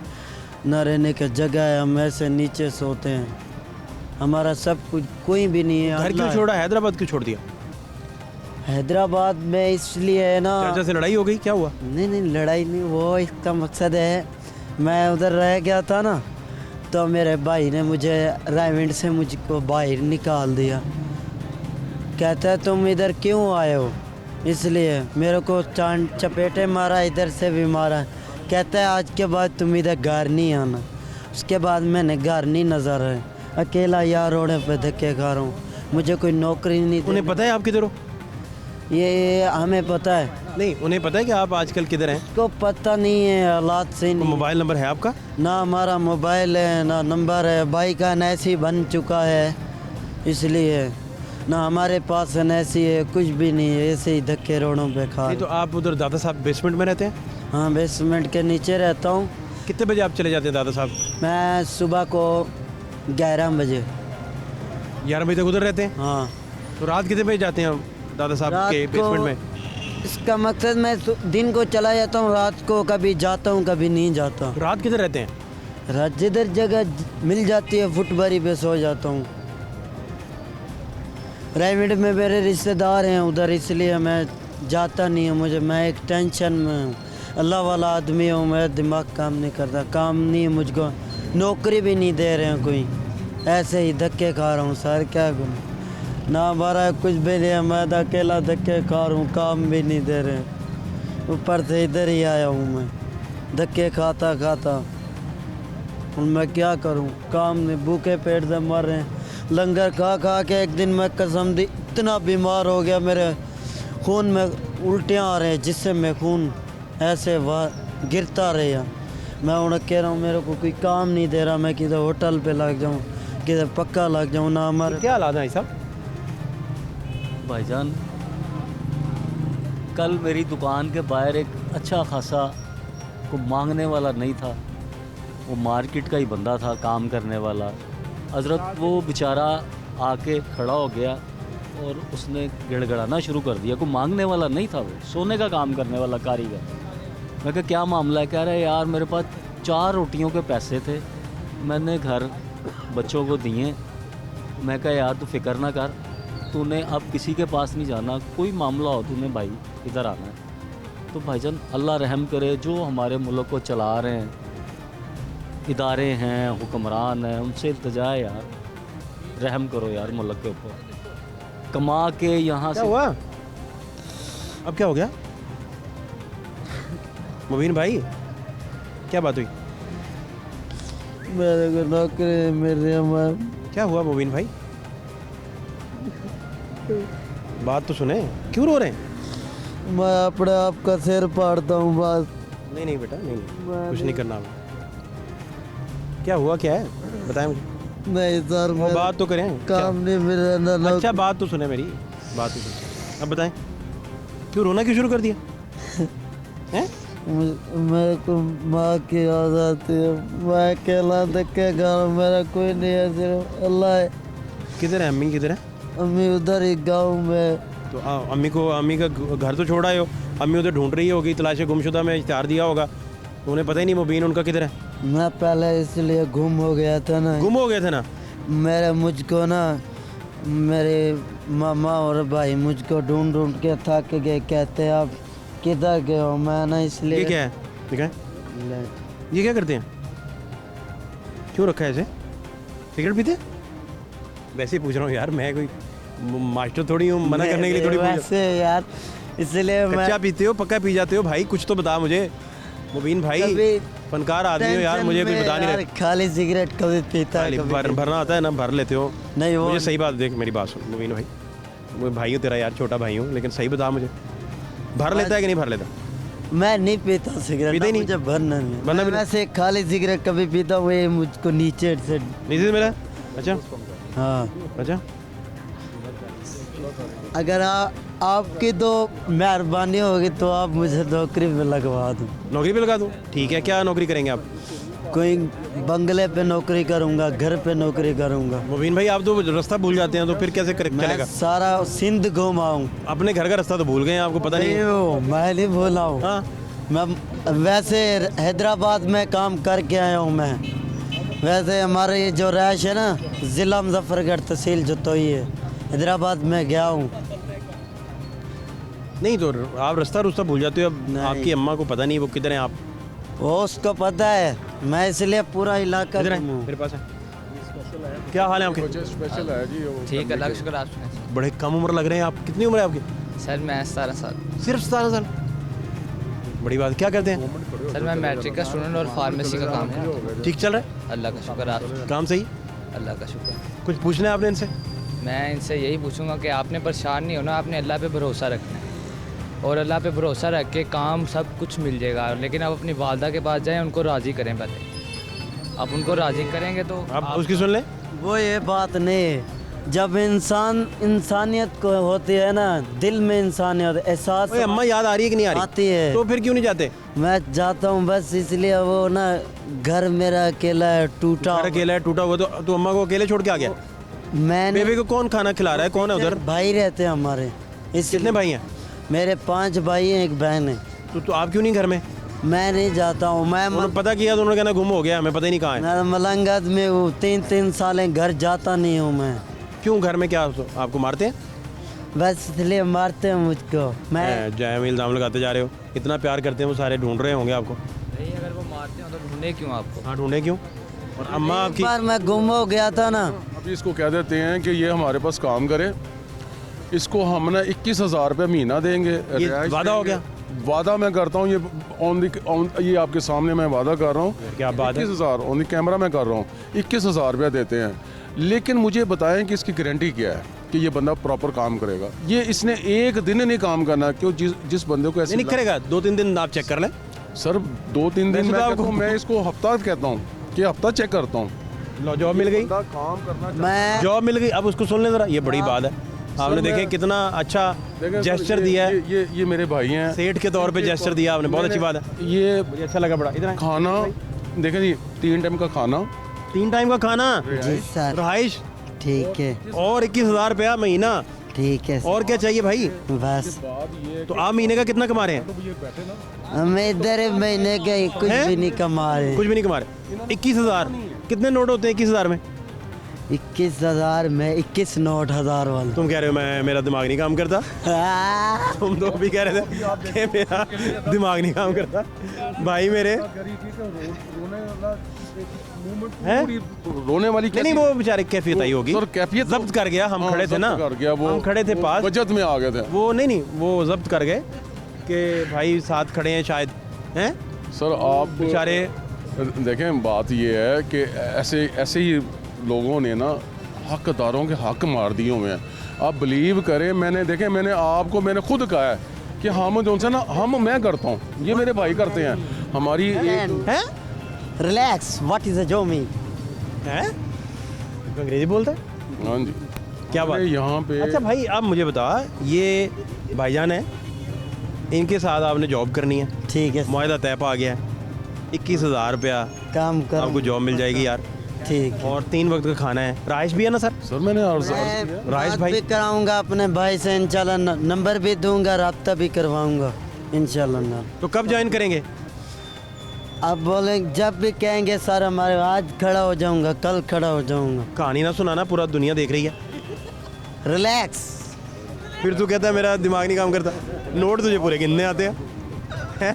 ना रहने की जगह है। हम ऐसे नीचे सोते हैं, हमारा सब कुछ कोई भी नहीं है। घर क्यों छोड़ा? हैदराबाद क्यों छोड़ दिया? हैदराबाद में इसलिए है ना, चाचा से लड़ाई हो गई? क्या हुआ? नहीं लड़ाई नहीं, वो इसका मकसद है, मैं उधर रह गया था ना, तो मेरे भाई ने मुझे रायविंड से मुझको बाहर निकाल दिया। कहता है तुम इधर क्यों आए हो? इसलिए मेरे को चांद चपेटे मारा, इधर से भी मारा। कहता है आज के बाद तुम इधर घर नहीं आना। उसके बाद मैंने घर नहीं नज़र है, अकेला यार रोड पे धक्के खा रहा हूँ, मुझे कोई नौकरी नहीं। उन्हें पता है आप किधर हो? ये हमें पता है। नहीं, उन्हें पता है कि आप आजकल किधर हैं? को पता नहीं है, हालात से नहीं। मोबाइल नंबर है आपका? ना हमारा मोबाइल है, ना नंबर है। भाई का नैसी बन चुका है, इसलिए ना हमारे पास नैसी है, कुछ भी नहीं है, ऐसे ही धक्के रोडों पे खा। नहीं तो आप उधर दादा साहब बेसमेंट में रहते हैं? हाँ, बेसमेंट के नीचे रहता हूँ। कितने बजे आप चले जाते हैं दादा साहब? मैं सुबह को 11 बजे। 11 बजे तक उधर रहते हैं? हाँ। तो रात कितने बजे जाते हैं दादा साहब रात के को- बेसमेंट में? इसका मकसद मैं दिन को चला जाता हूँ, रात को कभी जाता हूँ कभी नहीं जाता। रात किधर रहते हैं? रात जिधर जगह मिल जाती है फुटबारी पे सो जाता हूँ। रायविंड में मेरे रिश्तेदार हैं उधर, इसलिए मैं जाता नहीं हूँ। मैं एक टेंशन में हूँ, अल्लाह वाला आदमी हूँ, मेरा दिमाग काम नहीं करता, काम नहीं है मुझको, नौकरी भी नहीं दे रहे हैं कोई, ऐसे ही धक्के खा रहा हूँ सर, क्या करूँ। ना हमारा कुछ भी नहीं है, मैं अकेला धक्के खा रहा हूँ, काम भी नहीं दे रहे हैं। ऊपर से इधर ही आया हूँ मैं, धक्के खाता खाता। और मैं क्या करूँ, काम नहीं, भूखे पेट से मर रहे हैं। लंगर खा खा के एक दिन मैं कसम दी इतना बीमार हो गया, मेरे खून में उल्टियाँ आ रहे हैं, जिससे मैं खून ऐसे वह गिरता रहा। मैं उन्हें कह रहा हूँ मेरे को कोई काम नहीं दे रहा, मैं किधर होटल पे लग जाऊँ, किधर पक्का लग जाऊँ ना। हमारे क्या हालात हैं साहब? भाईजान, कल मेरी दुकान के बाहर एक अच्छा खासा को मांगने वाला नहीं था, वो मार्केट का ही बंदा था, काम करने वाला। हज़रत वो बेचारा आके खड़ा हो गया और उसने गिड़गड़ाना शुरू कर दिया। कोई मांगने वाला नहीं था, वो सोने का काम करने वाला कारीगर। मैं कहा क्या मामला है? कह रहा है यार मेरे पास 4 रोटियों के पैसे थे, मैंने घर बच्चों को दिए। मैं कहा यार तू फिक्र ना कर, तूने अब किसी के पास नहीं जाना, कोई मामला हो तूने भाई इधर आना है। तो भाईजान अल्लाह रहम करे, जो हमारे मुल्क को चला रहे हैं, इदारे हैं, हुक्मरान हैं, उनसे इल्तिजा है यार, रहम करो यार मुल्क के ऊपर। कमा के यहाँ क्या से हुआ? अब क्या हो गया मुबीन भाई, क्या बात हुई? मेरे को नौकरी मिल रही है। क्या हुआ मुबीन भाई? बात तो सुने, क्यों रो रहे हैं? मैं अपने आप का सिर फाड़ता हूँ बस। नहीं नहीं बेटा, नहीं कुछ नहीं करना। क्या हुआ, क्या है बताएं मुझे। नहीं सर, वो बात तो करें। काम नहीं मिल रहा ना। अच्छा बात तो सुने मेरी, बात तो सुने। अब बताएं, क्यों रोना क्यों शुरू कर दिया हैं? मेरे को माँ की याद आती है। मैं अकेला धक्के गाँव, मेरा कोई नहीं है, सिर्फ अल्लाह है। किधर है अम्मी, किधर है? अम्मी उधर ही गाँव में। तो अम्मी का घर तो छोड़ा हो, अम्मी उधर ढूंढ रही होगी, तलाश गुमशुदा में इश्तिहार दिया होगा, तो उन्हें पता ही नहीं मुबीन उनका किधर है। मैं पहले इसलिए गुम हो गया था ना। गुम हो गए थे ना? मेरे मुझको ना मेरे मामा और भाई मुझको ढूंढ ढूंढ के थक गए, कहते आप किधर गए हो। मैं ना इसलिए। ये क्या है? ठीक है, ये क्या करते हैं? क्यों रखा है ऐसे? सिगरेट पीते? वैसे ही पूछ रहा हूँ यार, मैं कोई मास्टर थोड़ी हूँ, मना करने के लिए थोड़ी पूछ। वैसे यार इसलिए मैं। कच्चा पीते हो पक्का पी जाते हो भाई? कुछ तो बता मुझे मुबीन भाई, फनकार आदमी हो यार, मुझे कुछ बता नहीं रहे। खाली सिगरेट कभी पीता है, भरना आता है ना, भर लेते हो। नहीं वो मुझे सही बात देख, मेरी बात सुन मुबीन भाई, मैं भाई हूँ तेरा यार, छोटा भाई हूँ, लेकिन सही बता मुझे, भर लेता है कि नहीं भर लेता? मैं नहीं पीता सिगरेट, पीते ही नहीं? मुझे भरना नहीं। भरना भी नहीं? वैसे खाली सिगरेट कभी पीता हूँ, ये मुझको नीचे से। नीचे मेरा? अच्छा हाँ, अच्छा। अगर आपकी तो मेहरबानी होगी तो आप मुझे नौकरी पे लगवा दो। नौकरी पे लगा दूँ? ठीक है, क्या नौकरी करेंगे आप? कोई बंगले पे नौकरी करूँगा, घर पे नौकरी करूँगा। मुबीन भाई आप तो रास्ता भूल जाते हैं, तो फिर कैसे मैं चलेगा? सारा सिंध घुमाऊँ। अपने घर का रास्ता तो भूल गए हैं, आपको पता नहीं है? मैं नहीं भूला हूँ। हाँ, मैं वैसे हैदराबाद में काम करके आया हूँ मैं। वैसे हमारे ये जो रैश है ना, ज़िला मुजफ्फरगढ़, तहसील जतोई है, हैदराबाद में गया हूँ। नहीं तो आप रास्ता रुस्ता भूल जाते हो। अब नहीं। आपकी अम्मा को पता नहीं वो किधर हैं आप? वो उसको पता है, मैं इसलिए पूरा इलाका किधर हैं? घूमूं। मेरे पास है। क्या हाल है आपके? स्पेशल है जी वो। ठीक है, अल्लाह का शुक्र। आप सुनाइए। बड़े कम उम्र लग रहे हैं आप, कितनी उम्र है आपकी? सर मैं 17 साल। सिर्फ 17 साल? बड़ी बात। क्या करते हैं? सर मैं मैट्रिक का स्टूडेंट और फार्मेसी का काम करता हूँ। ठीक चल रहा है? अल्लाह का शुक्र। आप काम सही? अल्लाह का शुक्र। कुछ पूछना है आपने इनसे? मैं इनसे यही पूछूंगा कि आपने परेशान नहीं होना, आपने अल्लाह पे भरोसा रखना है, और अल्लाह पे भरोसा रख के काम सब कुछ मिल जाएगा। लेकिन आप अपनी वालदा के पास जाएं, उनको राज़ी करें पहले। आप उनको राज़ी करेंगे तो आप उसकी सुन लें। वो ये बात नहीं है, जब इंसानियत को होती है ना, दिल में इंसानियत एहसास ओए अम्मा याद आ रही है कि नहीं आ रही? आती है। तो फिर क्यों नहीं जाते? मैं जाता हूँ बस इसलिए, वो ना घर मेरा अकेला है, टूटा। घर अकेला है, टूटा हुआ, तो तू अम्मा को अकेले छोड़ के आ गया? मैंने बेबी को कौन खाना खिला रहा है? कौन है उधर? भाई रहते हैं हमारे। कितने भाई हैं? मेरे 5 भाई हैं, एक बहन है। तो आप क्यों नहीं घर में? मैं नहीं जाता हूँ। उन्होंने पता किया तो उन्होंने कहना गुम हो गया, हमें पता ही नहीं कहाँ है। मैं मलंगत में हूँ, 3 साल घर जाता नहीं हूँ मैं। क्यों? घर में क्या आपको मारते हैं? बस इसलिए मारते हैं मुझको। मैं जय इल्ज़ाम लगाते जा रहे हो, इतना प्यार करते हैं वो सारे, ढूंढ रहे होंगे आपको। नहीं, अगर वो मारते हो तो ढूंढे क्यों आपको? हाँ ढूंढे क्यों? और अम्मा एक आपकी? बार मैं गुम हो गया था ना। अभी इसको कह देते हैं कि ये हमारे पास काम करे, इसको हम ना 21,000 रुपये महीना देंगे। ये रिहाइश वादा हो देंगे। गया? वादा मैं करता हूँ, ये आपके सामने मैं वादा कर रहा हूँ। क्या बात है? 21,000 ऑन द कैमरा मैं कर रहा हूँ, 21,000 रुपया देते हैं। लेकिन मुझे बताएं कि इसकी गारंटी क्या है कि ये बंदा प्रॉपर काम करेगा। ये इसने एक दिन नहीं काम करना, क्यों? जिस बंदे को ऐसे नहीं करेगा, 2-3 दिन आप चेक कर लें। सर 2-3 दिन वैसे तो मैं आपको- कहता हूँ, मैं इसको हफ्ता कहता हूँ कि हफ्ता चेक करता हूँ। लो जॉब मिल गई, बंदा काम करना मैं जॉब मिल गई। अब उसको सुन लें ज़रा, ये बड़ी बात है। आपने देखे कितना अच्छा देखें, जेस्चर सर, दिया है, ये मेरे भाई हैं। सेठ के तौर पे जेस्चर दिया आपने, बहुत अच्छी बात है, ये मुझे अच्छा लगा बड़ा। इधर खाना देखें जी, 3 टाइम का खाना, 3 टाइम का खाना, जी सर, रहाइश, ठीक है, और 21,000 रुपया महीना, ठीक है और क्या चाहिए भाई? बस। तो आप महीने का कितना कमा रहे हैं? हम इधर महीने के कुछ हैं? भी नहीं कमा रहे। कुछ भी नहीं कमा रहे। 21,000 कितने नोट होते हैं 21,000 में? 21,000 में 21 नोट 1000 वाला। तुम कह रहे हो मैं मेरा दिमाग नहीं काम करता, तुम तो भी कह रहे थे कि मेरा दिमाग नहीं काम करता। भाई मेरे हैं रोने वाली नहीं वो बेचारे कैफियत आई होगी। सर कैफियत जब्त कर गया, हम खड़े थे ना, कर गया वो, हम खड़े थे पास, बचत में आ गए थे वो नहीं वो जब्त कर गए कि भाई साथ खड़े हैं शायद, हैं सर। आप बेचारे देखें, बात ये है कि ऐसे ही लोगों ने ना हकदारों के हक मार दिए हुए हैं। आप बिलीव करें, मैंने आपको मैंने खुद कहा है कि हम जो है ना मैं करता हूँ, ये मेरे भाई करते हैं। हमारी हैं relax, what is a Zomi? हैं अंग्रेजी बोलता है? हाँ जी, क्या बात यहाँ पे। अच्छा भाई आप मुझे बता, ये भाईजान है, इनके साथ आपने जॉब करनी है, ठीक है, मुआहदा तय पा गया है, 21,000 रुपया काम कर, आपको जॉब मिल जाएगी यार, ठीक है। और 3 वक्त का खाना है। राइश भी है ना सर? सर मैंने मैं राइस बात भाई भी कराऊंगा अपने भाई से इंशाल्लाह, नंबर भी दूंगा, राब्ता भी करवाऊंगा इंशाल्लाह। तो कब ज्वाइन करेंगे? आप बोले जब भी कहेंगे सर हमारे, आज खड़ा हो जाऊंगा, कल खड़ा हो जाऊंगा। कहानी ना सुनाना, पूरा दुनिया देख रही है। रिलैक्स। फिर तू कहता है मेरा दिमाग नहीं काम करता। नोट तुझे पूरे गिनने आते हैं?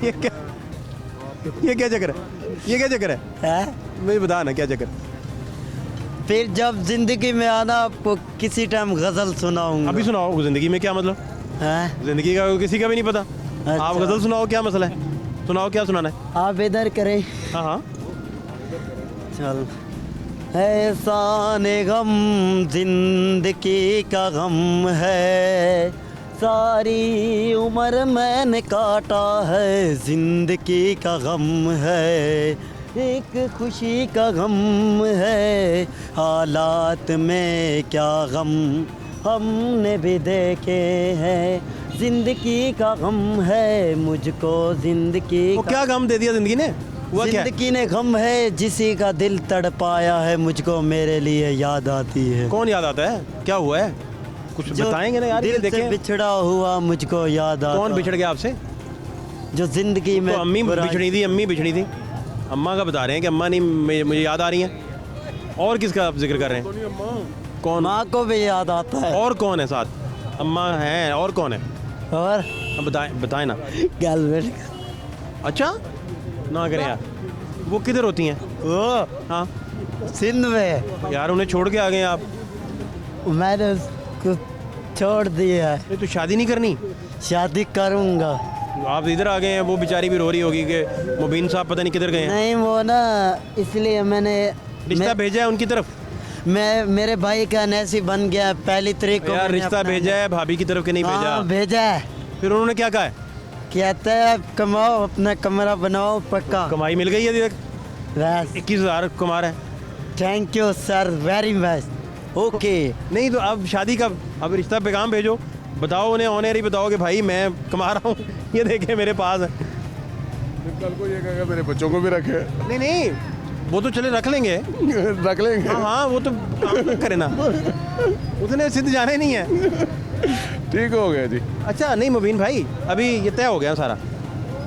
ये क्या चक्कर है? ये क्या चक्कर है? मुझे बता ना क्या चक्कर। फिर जब जिंदगी में आना आपको किसी टाइम गजल सुनाऊंगा। अभी सुनाओ, जिंदगी में क्या मतलब है? जिंदगी का किसी का भी नहीं पता। अच्छा। आप गजल सुनाओ, क्या मसला है? सुनाओ, क्या सुनाना है? आप इधर करें। हाँ हाँ चल। एहसान गम जिंदगी का गम है, सारी उम्र मैंने काटा है, जिंदगी का गम है, एक खुशी का गम है, हालात में क्या गम हमने भी देखे हैं, जिंदगी का गम है मुझको, जिंदगी वो क्या गम दे दिया जिंदगी ने? हुआ क्या है? जिंदगी ने गम है, जिसी का दिल तड़पाया है, मुझको मेरे लिए याद आती है। कौन याद आता है? क्या हुआ है? कुछ जो बताएंगे ना यार, ये दिल से देखें। बिछड़ा हुआ मुझको याद आता। कौन बिछड़ गया आपसे? जो जिंदगी में तो अम्मी बिछड़ी थी, अम्मी बिछड़ी थी। अम्मा का बता रहे हैं कि अम्मा नहीं मुझे याद आ रही हैं। और किसका आप जिक्र कर रहे हैं? कौन? माँ को भी याद आता है। और कौन है साथ? अम्मा है और कौन है? और अब बताएं ना। गर्लफ्रेंड। अच्छा ना करें यार, वो किधर होती हैं? वो हाँ सिंध में। यार उन्हें छोड़ के आ गए आप। मैंने उसको छोड़ दिया है। तो शादी नहीं करनी? शादी करूँगा। आप इधर आ गए हैं, वो बेचारी भी रो रही होगी कि मुबीन साहब पता नहीं किधर गए हैं। नहीं वो ना, इसलिए मैंने रिश्ता भेजा है उनकी तरफ। मैं मेरे भाई का नैसी बन गया, पहली तारीख को यार मैंने रिश्ता अपना- भेजा है भाभी की तरफ के नहीं भेजा? हाँ, भेजा है। फिर उन्होंने क्या कहा है? कहते हैं कमाओ, अपना कमरा बनाओ पक्का। कमाई मिल गई है अभी तक? बस 21,000 कमा रहा है। Thank you sir, very much. Okay. नहीं तो अब शादी कब? अब रिश्ता पैगाम भेजो, बताओ उन्हें, ऑनर ही बताओ कि भाई मैं कमा रहा हूँ, ये देखे मेरे पास है। कल को ये कहेगा मेरे बच्चों को भी रखे। नहीं नहीं वो तो चले रख लेंगे। रख लेंगे। हाँ हाँ वो तो काम करे ना, उसने सिद्ध जाना ही नहीं है। ठीक हो गया जी। अच्छा नहीं मुबीन भाई, अभी ये तय हो गया सारा।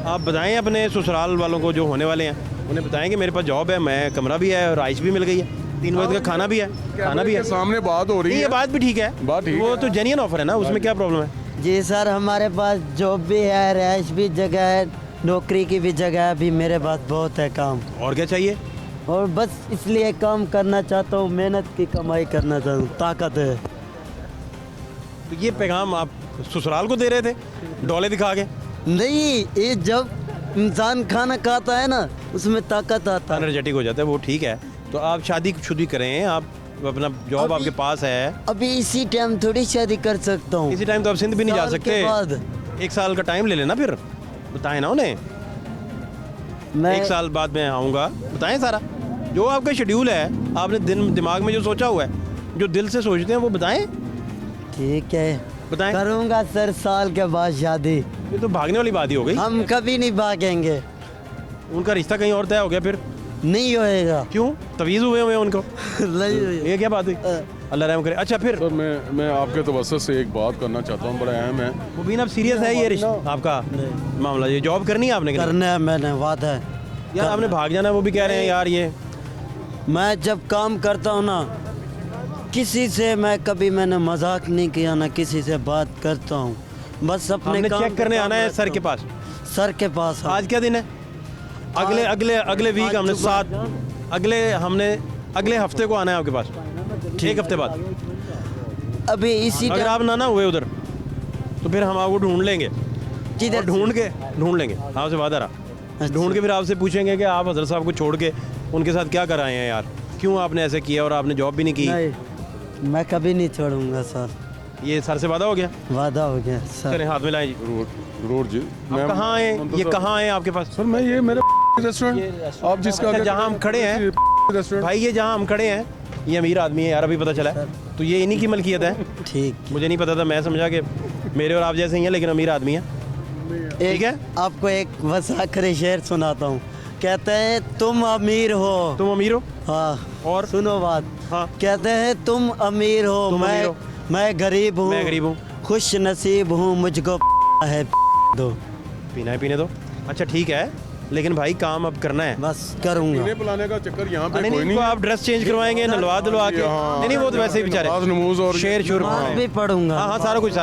आप बताएं अपने ससुराल वालों को जो होने वाले हैं, उन्हें बताएं कि मेरे पास जॉब है, मैं कमरा भी है, राइस भी मिल गई है, 3 वक्त का खाना भी है, खाना भी है। सामने बात हो रही नहीं है। ये बात भी ठीक है, बात ठीक वो है। तो जेन्युइन ऑफर है ना, उसमें क्या प्रॉब्लम है? जी सर, हमारे पास जॉब भी है, रैश भी जगह है, नौकरी की भी जगह है, अभी मेरे पास बहुत है काम। और क्या चाहिए? और बस इसलिए काम करना चाहता हूँ, मेहनत की कमाई करना चाहता हूँ, ताकत है। तो ये पैगाम आप ससुराल को दे रहे थे डोले दिखा के? नहीं, ये जब इंसान खाना खाता है ना, उसमें ताकत आता है। एनर्जेटिक हो जाता है वो, ठीक है। तो आप शादी शुदी करें, आप अपना जॉब अभी- आपके पास है। अभी इसी टाइम थोड़ी शादी कर सकता हूँ। इसी टाइम तो आप सिंध भी नहीं जा साल के सकते। बाद। 1 साल का टाइम ले लेना, फिर बताएं ना उन्हें। मैं 1 साल बाद मैं आऊँगा, बताएं सारा जो आपका शेड्यूल है, आपने दिमाग में जो सोचा हुआ है, जो दिल से सोचते हैं वो बताएं। ठीक है, बताएं। करूँगा सर, साल के बाद शादी। ये तो भागने वाली बात ही हो गई। हम कभी नहीं भागेंगे। उनका रिश्ता कहीं और तय हो गया फिर? नहीं होएगा। क्यों? तवीज़ हुए हुए हैं उनको? नहीं होएगा। ये क्या बात हुई? अल्लाह रहम करे। अच्छा फिर सर मैं आपके तवज्जुह से एक बात करना चाहता हूँ, बड़ा अहम है। मुबीन अब सीरियस है ये रिश्ता आपका मामला? ये जॉब करनी है आपने? करना है, मैंने वादा है। यार आपने भाग जाना, वो भी कह रहे हैं यार ये मैं जब काम करता हूँ ना, किसी से मैंने मजाक नहीं किया ना, किसी से बात करता हूँ, बस अपने हमने काम चेक करने आना है सर के पास। सर के पास। आज क्या दिन है? अगले अगले अगले वीक हमने अगले हफ्ते को आना है आपके पास, 1 हफ्ते बाद। अभी इसी अगर आप ना हुए उधर तो फिर हम आपको ढूंढ लेंगे, जिधर ढूंढ लेंगे आपसे वादा रहा। ढूंढ के फिर आपसे पूछेंगे कि आप हजरत साहब को छोड़ के उनके साथ क्या कराए हैं यार, क्यों आपने ऐसे किया और आपने जॉब भी नहीं की। नहीं, मैं कभी नहीं छोड़ूंगा सर। ये सर से वादा हो गया? वादा हो गया सर। चलें हाथ में लाएं जी। जरूर जी। आप कहाँ आए? ये कहाँ आए आपके पास? सर मैं ये मेरे रेस्टोरेंट आप जिसका जहाँ हम खड़े हैं रेस्टोरेंट भाई, ये जहाँ हम खड़े हैं ये अमीर आदमी है यार, अभी पता चला है। तो ये इन्हीं की मलकियत है। ठीक, मुझे नहीं पता था, मैं समझा कि मेरे और आप जैसे ही हैं, लेकिन अमीर आदमी है। ठीक है, आपको एक बस आखिरी शेर सुनाता हूँ। कहते हैं तुम अमीर हो। तुम अमीर हो? हाँ, और सुनो बात। हाँ, कहते हैं तुम अमीर हो, तुम अमीर हो। मैं गरीब हूँ। मैं गरीब हूँ। खुश नसीब हूँ, मुझको है दो। पीना है पीने दो। अच्छा ठीक है, लेकिन भाई काम अब करना है। बस करूँगा। पीने पिलाने का चक्कर यहाँ पे नहीं, कोई नहीं इनको है। आप ड्रेस चेंज करवाएंगे, नलवा दिलवा के। नहीं वो तो वैसे ही बेचारे नमाज नमूज और शेर शुर नमाज भी पढ़ूंगा। हाँ सारा कुछ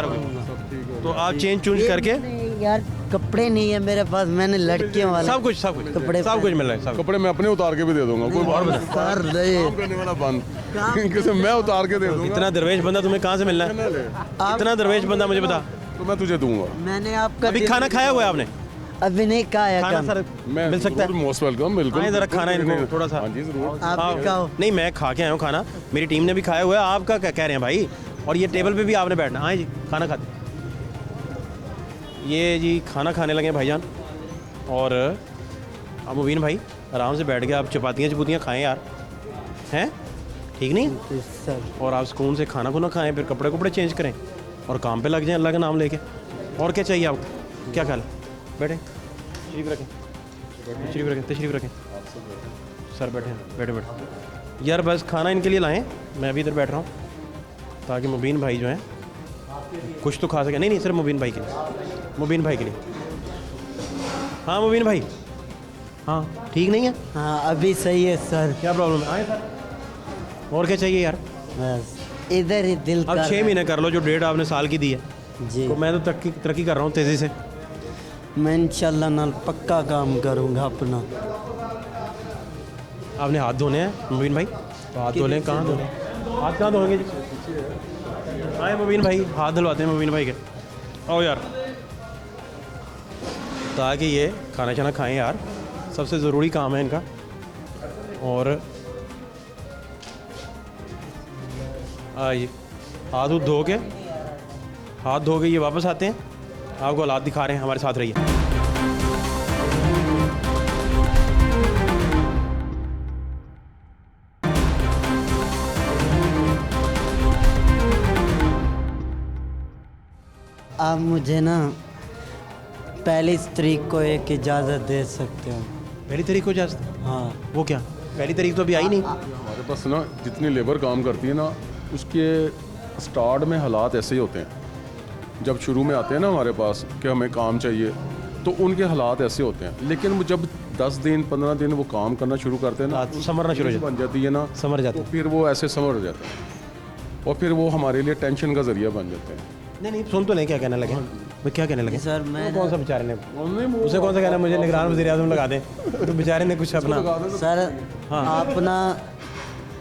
तो आप चेंज चूंज करके यार कपड़े नहीं है मेरे पास, मैंने लड़कियों वाले सब कुछ कपड़े सब कुछ मिल रहा है। सब कपड़े मैं अपने उतार के भी दे दूंगा, कोई बात नहीं। सर नहीं। काम करने वाला बंद किसे मैं उतार के दे दूंगा। इतना दरवेश बंदा तुम्हें कहाँ से मिलना है? इतना दरवेश बंदा मुझे बता। तो मैं तुझे दूंगा। मैंने आपका अभी खाना खाया हुआ है आपने? अभी नहीं खाया। खाना सर मैं मिल सकता है? Most welcome. बिल्कुल आए जरा खाना इनको थोड़ा सा। हाँ जी जरूर। आप भी खाओ। नहीं मैं खा के आया हूँ खाना, मेरी टीम ने भी खाया हुआ है। आपका क्या कह रहे हैं भाई? और ये टेबल पे भी आपने बैठना। आए जी खाना खाते। ये जी खाना खाने लगे भाईजान। और अब मुबीन भाई आराम से बैठ के आप चपातियाँ खाएं यार, हैं? ठीक नहीं? सर और आप सुकून से खाना खुना खाएं, फिर कपड़े कपड़े चेंज करें और काम पे लग जाएं अल्लाह का नाम लेके। और क्या चाहिए आपको? क्या ख्याल है? बैठें, तशरीफ़ रखें, तशरीफ़ रखें, तशरीफ़ रखें। सर बैठे बैठे बैठे यार, बस खाना इनके लिए लाएं। मैं भी इधर बैठ रहा हूँ ताकि मुबीन भाई जो हैं कुछ तो खा सकें। नहीं सिर्फ मुबीन भाई के लिए, मुबीन भाई के लिए। हाँ मुबीन भाई, हाँ ठीक नहीं है? हाँ अभी सही है सर। क्या प्रॉब्लम है? आए सर। और क्या चाहिए यार? बस इधर ही दिल अब 6 महीने कर लो, जो डेट आपने साल की दी है। जी तो मैं तो तरक्की कर रहा हूँ तेज़ी से। मैं इंशाल्लाह नाल पक्का काम करूँगा अपना। आपने हाथ धोने हैं मुबीन भाई? तो हाथ धो लें। कहाँ धोने? हाथ कहाँ धोएंगे जी? आए मुबीन भाई, हाथ धुलवाते हैं मुबीन भाई के। आओ यार, ताकि ये खाना शाना खाएं यार, सबसे ज़रूरी काम है इनका। और आइए हाथ धो के ये वापस आते हैं, आपको हालात दिखा रहे हैं। हमारे साथ रहिए। आप मुझे ना 1 तारीख को एक इजाज़त दे सकते हो? 1 तारीख को इजाज़त? हाँ। वो क्या 1 तारीख तो अभी आई नहीं। हमारे पास ना जितनी लेबर काम करती है ना, उसके स्टार्ट में हालात ऐसे ही होते हैं। जब शुरू में आते हैं ना हमारे पास कि हमें काम चाहिए, तो उनके हालात ऐसे होते हैं। लेकिन वो जब 10 दिन 15 दिन वो काम करना शुरू करते हैं ना, समरना शुरू हो बन जाती है ना, समझ जाते तो फिर वो ऐसे समझ हो जाते हैं और फिर वो हमारे लिए टेंशन का ज़रिया बन जाते हैं। नहीं सुन तो नहीं, क्या कहने लगे वो? क्या कहने लगे सर मैं कौन सा बेचारे ने उसे कौन सा कहना मुझे निगरान वज़ीर आज़म लगा दें? तो बेचारे ने कुछ अपना। सर आप ना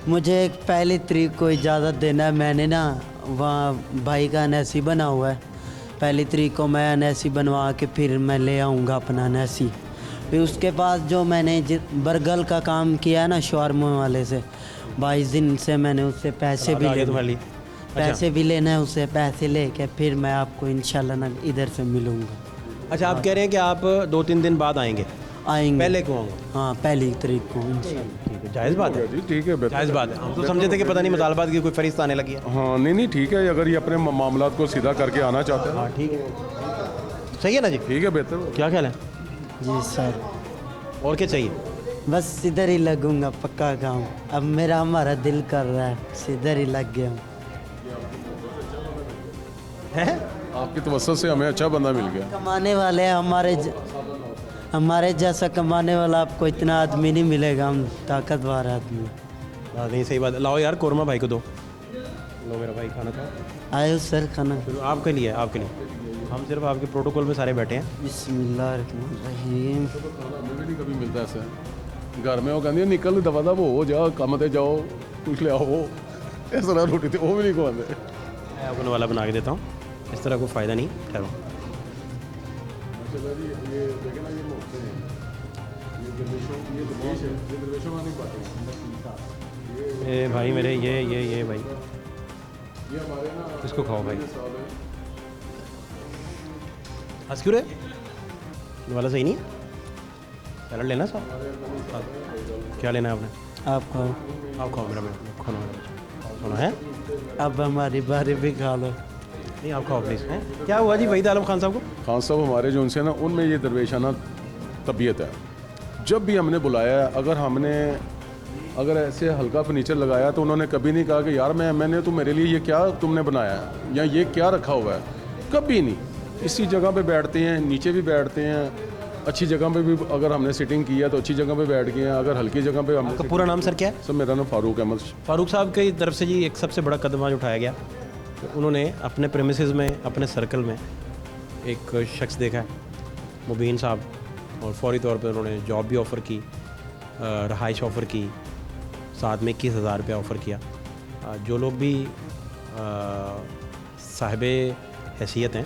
मुझे 1 तारीख को इजाज़त देना है। मैंने ना वहाँ भाई का NSC बना हुआ है। 1 तारीख को मैं NSC बनवा के फिर मैं ले आऊँगा अपना NSC। फिर उसके बाद जो मैंने बर्गल का काम किया है ना शॉर्मा वाले से, 22 दिन से मैंने उससे पैसे भी ले पैसे भी लेना है उससे। पैसे लेके फिर मैं आपको इंशाल्लाह ना इधर से मिलूँगा। अच्छा आप कह रहे हैं कि आप 2-3 दिन बाद आएंगे? पहले क्यों आऊँगा? हाँ 1 तारीख को इंशाल्लाह। ठीक है, जायज़ बात है जी ठीक है, जायज़ बात है। हम तो समझे थे कि पता नहीं मुतालबात की कोई फरिश्त आने लगी है। हाँ नहीं ठीक है, अगर ये अपने मामलात को सीधा करके आना चाहते हैं। हाँ ठीक है, सही है ना जी? ठीक है, बेहतर। क्या ख्याल है? जी सर। और क्या चाहिए? बस इधर ही लगूंगा पक्का काम। अब मेरा हमारा दिल कर रहा है, इधर ही लग गया हूँ। आपकी तवज्जो से हमें अच्छा बंदा मिल गया। कमाने वाले हैं हमारे जैसा कमाने वाला आपको इतना आदमी नहीं मिलेगा। हम ताकतवर आदमी। हाँ नहीं सही बात है। लाओ यार कौरमा भाई को दो। लो मेरा भाई खाना खाओ। आयो सर खाना। चलो आपके लिए आपके लिए। हम सिर्फ आपके प्रोटोकॉल में सारे बैठे हैं। बिस्मिल्लाहिर्रहमानिर्रहीम। हमें भी नहीं कभी मिलता ऐसा। घर में वो कहती है निकल दबा दब हो जाओ काम ते जाओ कुछ ले आओ, इस तरह रोटी थी वो भी नहीं खवाते। मैं आपको वाला बना के देता हूँ, इस तरह कोई फ़ायदा नहीं। ठहरो। ये भाई मेरे ये भाई इसको खाओ भाई। हंस क्यों रहे? ये वाला सही नहीं है? सैलड लेना साहब? क्या लेना है आपने? आप खाओ। आप खाओ मेरा बेटा, खाना मेरा बच्चा सुना है। अब हमारी बारी भी खा लो। नहीं आप खाओ प्लीज़। हैं क्या हुआ जी वहीद आलम खान साहब को? खान साहब हमारे जो उनसे ना उनमें ये दरवेशाना तबीयत है। जब भी हमने बुलाया है, अगर ऐसे हल्का फर्नीचर लगाया तो उन्होंने कभी नहीं कहा कि यार मैंने तो मेरे लिए ये क्या तुमने बनाया है या ये क्या रखा हुआ है, कभी नहीं। इसी जगह पे बैठते हैं, नीचे भी बैठते हैं, अच्छी जगह पे भी अगर हमने सिटिंग की है तो अच्छी जगह पे बैठ गए हैं, अगर हल्की जगह पे हमने। आपका पूरा नाम सर क्या है? सर मेरा नाम फारूक अहमद। फारूक साहब की तरफ से जी एक सबसे बड़ा कदम आज उठाया गया। उन्होंने अपने प्रेमिसेस में, अपने सर्कल में एक शख्स देखा है मुबीन साहब, और फौरी तौर पर उन्होंने जॉब भी ऑफ़र की, रहाइश ऑफ़र की, साथ में 21,000 रुपया ऑफ़र किया। जो लोग भी साहिबे हैसियत हैं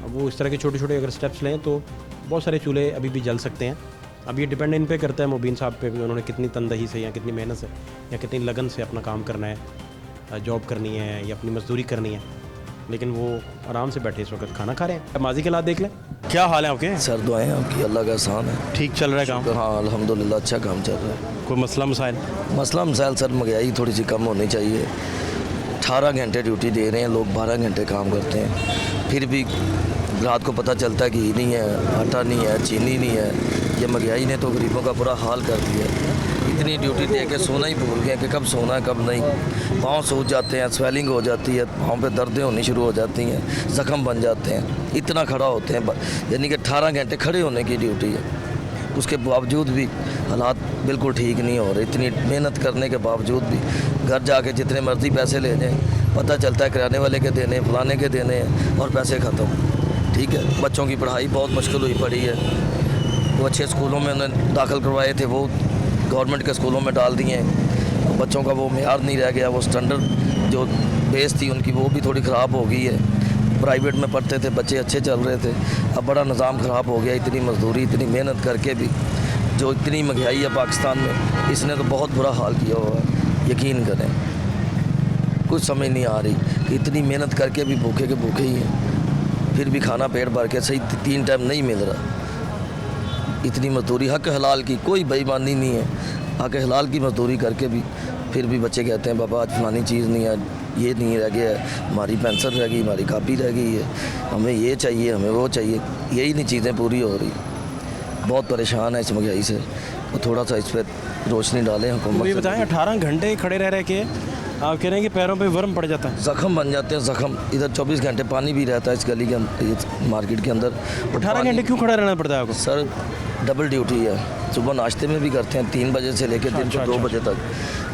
वो इस तरह के छोटे छोटे अगर स्टेप्स लें तो बहुत सारे चूल्हे अभी भी जल सकते हैं। अब ये डिपेंड इन पे करता है मुबीन साहब पे भी, उन्होंने कितनी तनदही से या कितनी मेहनत से या कितनी लगन से अपना काम करना है, जॉब करनी है या अपनी मजदूरी करनी है। लेकिन वो आराम से बैठे इस वक्त खाना खा रहे हैं। माजी के हालात देख लें। क्या हाल है आपके? सर दुआएं आपकी, अल्लाह का एहसान है। ठीक चल रहा है काम? हाँ अल्हम्दुलिल्लाह अच्छा काम चल रहा है। कोई मसला मसाइल? मसाइल सर महंगाई थोड़ी सी कम होनी चाहिए। 18 घंटे ड्यूटी दे रहे हैं लोग, 12 घंटे काम करते हैं, फिर भी रात को पता चलता है कि ये नहीं है, आटा नहीं है, चीनी नहीं है। ये महंगाई ने तो गरीबों का बुरा हाल कर दिया। इतनी ड्यूटी दे के सोना ही भूल गए कि कब सोना है कब नहीं। पाँव सूज जाते हैं, स्वेलिंग हो जाती है, पाँव पे दर्दें होनी शुरू हो जाती हैं, ज़ख़म बन जाते हैं, इतना खड़ा होते हैं। यानी कि 18 घंटे खड़े होने की ड्यूटी है, उसके बावजूद भी हालात बिल्कुल ठीक नहीं हो रहे। इतनी मेहनत करने के बावजूद भी घर जाके जितने मर्ज़ी पैसे ले जाएँ, पता चलता है किराने वाले के देने, फलाने के देने हैं और पैसे ख़त्म। ठीक है, बच्चों की पढ़ाई बहुत मुश्किल हुई पड़ी है। वो अच्छे स्कूलों में उन्हें दाखिल करवाए थे, वो गवर्नमेंट के स्कूलों में डाल दिए हैं। बच्चों का वो मेयार नहीं रह गया, वो स्टैंडर्ड जो बेस थी उनकी वो भी थोड़ी ख़राब हो गई है। प्राइवेट में पढ़ते थे बच्चे, अच्छे चल रहे थे, अब बड़ा निज़ाम ख़राब हो गया। इतनी मजदूरी, इतनी मेहनत करके भी जो इतनी महंगाई है पाकिस्तान में, इसने तो बहुत बुरा हाल किया हुआ है। यकीन करें, कुछ समझ नहीं आ रही कि इतनी मेहनत करके भी भूखे के भूखे ही हैं, फिर भी खाना पेट भर के सही 3 टाइम नहीं मिल रहा। इतनी मजदूरी हक हलाल की, कोई बेईमानी नहीं है, हक हलाल की मजदूरी करके भी फिर भी बच्चे कहते हैं बाबा आज फलानी चीज़ नहीं है, ये नहीं रह गया है, हमारी पेंसिल रह गई, हमारी कापी रह गई है, हमें ये चाहिए, हमें वो चाहिए। यही नहीं चीज़ें पूरी हो रही। बहुत परेशान है इस महंगाई से, तो थोड़ा सा इस पर रोशनी डालें हुकूमत। ये बताएं 18 घंटे खड़े रह के आप कह रहे हैं कि पैरों पे वर्म पड़ जाता है, ज़ख़म बन जाते हैं, ज़ख़म। इधर 24 घंटे पानी भी रहता है इस गली के अंदर, मार्केट के अंदर। 18 घंटे क्यों खड़ा रहना पड़ता है आपको? सर डबल ड्यूटी है, सुबह नाश्ते में भी करते हैं 3 बजे से लेकर दिन को 2 बजे तक,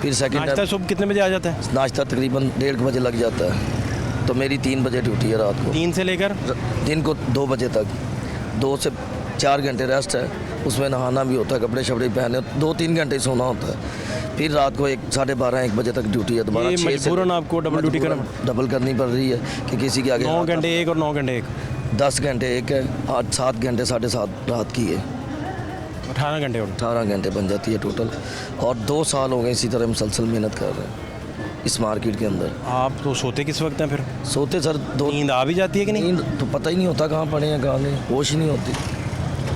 फिर सेकंड नाश्ता सुबह कितने बजे आ जाता है? नाश्ता तकरीबन 1:30 बजे लग जाता है, तो मेरी 3 बजे ड्यूटी है रात को। 3 से लेकर दिन को 2 बजे तक, 2 से 4 घंटे रेस्ट है, उसमें नहाना भी होता है, कपड़े शपड़े पहने, 2-3 घंटे सोना होता है, फिर रात को 12:30-1 बजे तक ड्यूटी है दोबारा। मजबूरन आपको डबल ड्यूटी डबल करनी पड़ रही है कि किसी के आगे 9 घंटे एक और 9 घंटे एक, 10 घंटे एक है, 7 घंटे 7:30 रात की है, 18 घंटे बन जाती है टोटल। और 2 साल हो गए इसी तरह मुसलसल मेहनत कर रहे हैं इस मार्केट के अंदर। आप तो सोते किस वक्त हैं फिर? सोते सर नींद आ भी जाती है कि नहीं? नींद तो पता ही नहीं होता कहाँ पड़े हैं कहाँ नहीं, होश ही नहीं होती।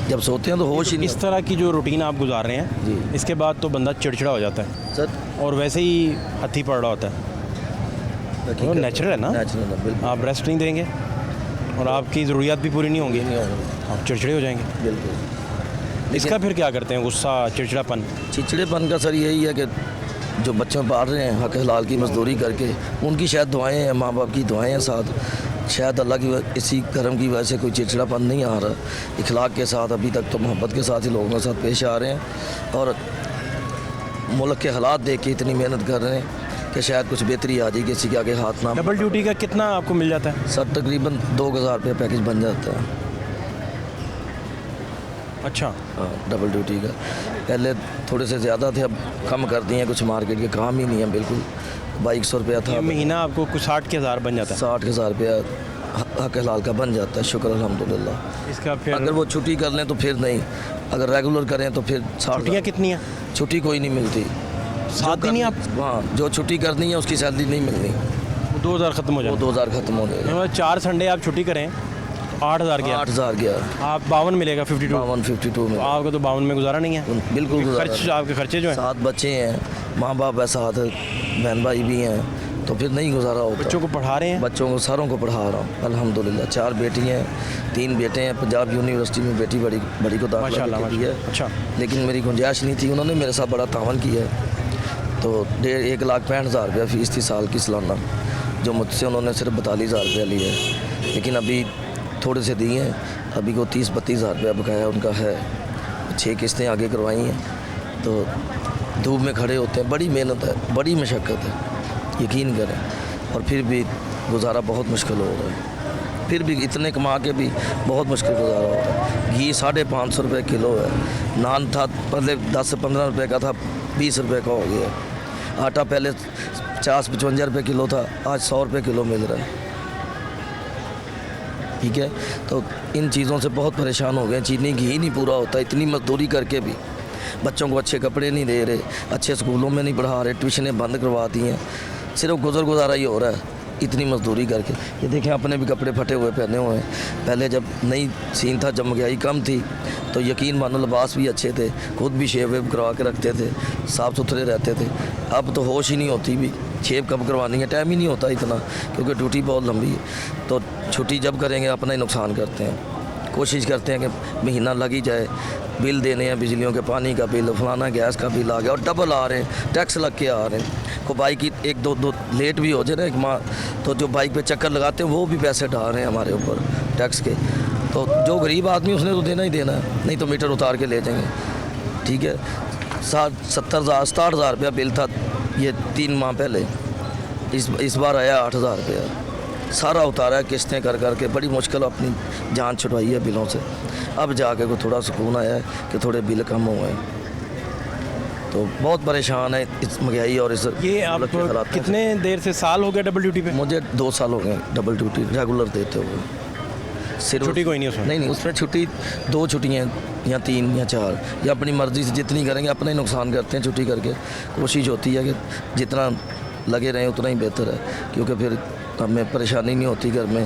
जब सोते हैं तो होश ही नहीं। इस तरह की जो रूटीन आप गुजार रहे हैं जी, इसके बाद तो बंदा चिड़चिड़ा हो जाता है सर, और वैसे ही हथी पड़ रहा होता है। तो नेचुरल है ना, नेचुरल है बिल्कुल। आप रेस्ट नहीं देंगे और आपकी ज़रूरियात भी पूरी नहीं होंगी, आप चिड़चिड़े हो जाएंगे। बिल्कुल। इसका फिर क्या करते हैं? गुस्सा, चिड़चिड़ापन? चिड़चिड़ेपन का सर यही है कि जो बच्चों पाल रहे हैं हक हलाल की मजदूरी करके, उनकी शायद दुआएं हैं, माँ बाप की दुआएं हैं साथ, शायद अल्लाह की इसी करम की वजह से कोई चिड़चिड़ापन नहीं आ रहा। इखलाक के साथ अभी तक तो मोहब्बत के साथ ही लोगों के साथ पेश आ रहे हैं और मुल्क के हालात देख के इतनी मेहनत कर रहे हैं कि शायद कुछ बेहतरी आ जाए, किसी के आगे हाथ ना। डबल ड्यूटी का कितना आपको मिल जाता है? सर तकरीबन 2000 रुपये पैकेज बन जाता है। अच्छा। हाँ, डबल ड्यूटी का पहले थोड़े से ज़्यादा थे, अब कम कर दिए हैं, कुछ मार्केट के काम ही नहीं है बिल्कुल। 2200 रुपया था, महीना आपको कुछ 60,000 बन जाता है? 60,000 रुपया हक हलाल का बन जाता है, शुक्र अल्हम्दुलिल्लाह। इसका फिर अगर वो छुट्टी कर लें तो फिर नहीं, अगर रेगुलर करें तो फिर 60। छुट्टियाँ कितनी हैं? छुट्टी कोई नहीं मिलती, 7 दिन ही आप? हाँ, जो छुट्टी करनी है उसकी सैलरी नहीं मिलनी, 2000 ख़त्म हो जाए। वो 2000 ख़त्म हो जाएगा। 4 संडे आप छुट्टी करें 8000 गया। 8000 गया। आप 52 मिलेगा 52 में। आपको तो 52 में गुजारा नहीं है बिल्कुल। खर्च आपके खर्चे जो हैं, 7 बच्चे हैं, माँ बाप है, साथ बहन भाई भी हैं, तो फिर नहीं गुजारा होता। बच्चों को पढ़ा रहे हैं? बच्चों को सारों को पढ़ा रहा हूँ अल्हम्दुलिल्लाह। 4 बेटी हैं, 3 बेटे हैं। पंजाब यूनिवर्सिटी में बेटी बड़ी को दाखिला दी है। अच्छा। लेकिन मेरी गुंजाइश नहीं थी, उन्होंने मेरे साथ बड़ा तावन किया है। तो 1,65,000 रुपया फ़ीस थी साल की सालाना, जो मुझसे उन्होंने सिर्फ 42,000 रुपया लिया है। लेकिन अभी थोड़े से दिए हैं, अभी को 30-32,000 रुपया बकाया उनका है। 6 किस्तें आगे करवाई हैं। तो धूप में खड़े होते हैं, बड़ी मेहनत है, बड़ी मशक्क़त है, यकीन करें। और फिर भी गुजारा बहुत मुश्किल हो रहा है, फिर भी इतने कमा के भी बहुत मुश्किल गुजारा हो रहा है। घी 550 रुपये किलो है, नान था पहले 10 से 15 रुपये का था, 20 रुपये का हो गया। आटा पहले 50-55 रुपये किलो था, आज 100 रुपये किलो मिल रहा है। ठीक है, तो इन चीज़ों से बहुत परेशान हो गए। चीनी घी नहीं पूरा होता, इतनी मजदूरी करके भी बच्चों को अच्छे कपड़े नहीं दे रहे, अच्छे स्कूलों में नहीं पढ़ा रहे, ट्यूशनें बंद करवा दी हैं, सिर्फ गुजारा ही हो रहा है इतनी मजदूरी करके। ये देखें, अपने भी कपड़े फटे हुए पहने हुए हैं। पहले जब नई सीन था, जब महंगाई कम थी, तो यकीन मानो लिबास भी अच्छे थे, खुद भी शेव वेव करवा के रखते थे, साफ़ सुथरे रहते थे। अब तो होश ही नहीं होती भी शेव कब करवानी है, टाइम ही नहीं होता इतना, क्योंकि ड्यूटी बहुत लंबी है। तो छुट्टी जब करेंगे अपना ही नुकसान करते हैं। कोशिश करते हैं कि महीना लग ही जाए, बिल देने हैं, बिजलियों के, पानी का बिल, फलाना गैस का बिल आ गया, और डबल आ रहे हैं, टैक्स लग के आ रहे हैं। को बाइक की 1-2 लेट भी हो जाए ना एक माह, तो जो बाइक पे चक्कर लगाते हैं वो भी पैसे डाल रहे हैं हमारे ऊपर टैक्स के। तो जो गरीब आदमी उसने तो देना ही देना है, नहीं तो मीटर उतार के ले जाएंगे। ठीक है, 70,000-67,000 रुपया बिल था ये 3 माह पहले, इस बार आया 8,000 रुपया। सारा उतारा है किस्तें कर करके, बड़ी मुश्किल अपनी जान छुड़वाई है बिलों से। अब जाके को थोड़ा सुकून आया है कि थोड़े बिल कम हुए हैं। तो बहुत परेशान है इस महंगाई और इस ये आप कितने देर से साल हो गया डबल ड्यूटी पे? मुझे 2 साल हो गए डबल ड्यूटी रेगुलर देते हुए। सिर्फ छुट्टी कोई नहीं उसमें? नहीं, उसमें छुट्टी 2 छुट्टियाँ या 3 या 4, या अपनी मर्ज़ी से जितनी करेंगे, अपना ही नुकसान करते हैं छुट्टी करके। कोशिश होती है कि जितना लगे रहें उतना ही बेहतर है, क्योंकि फिर हमें परेशानी नहीं होती घर में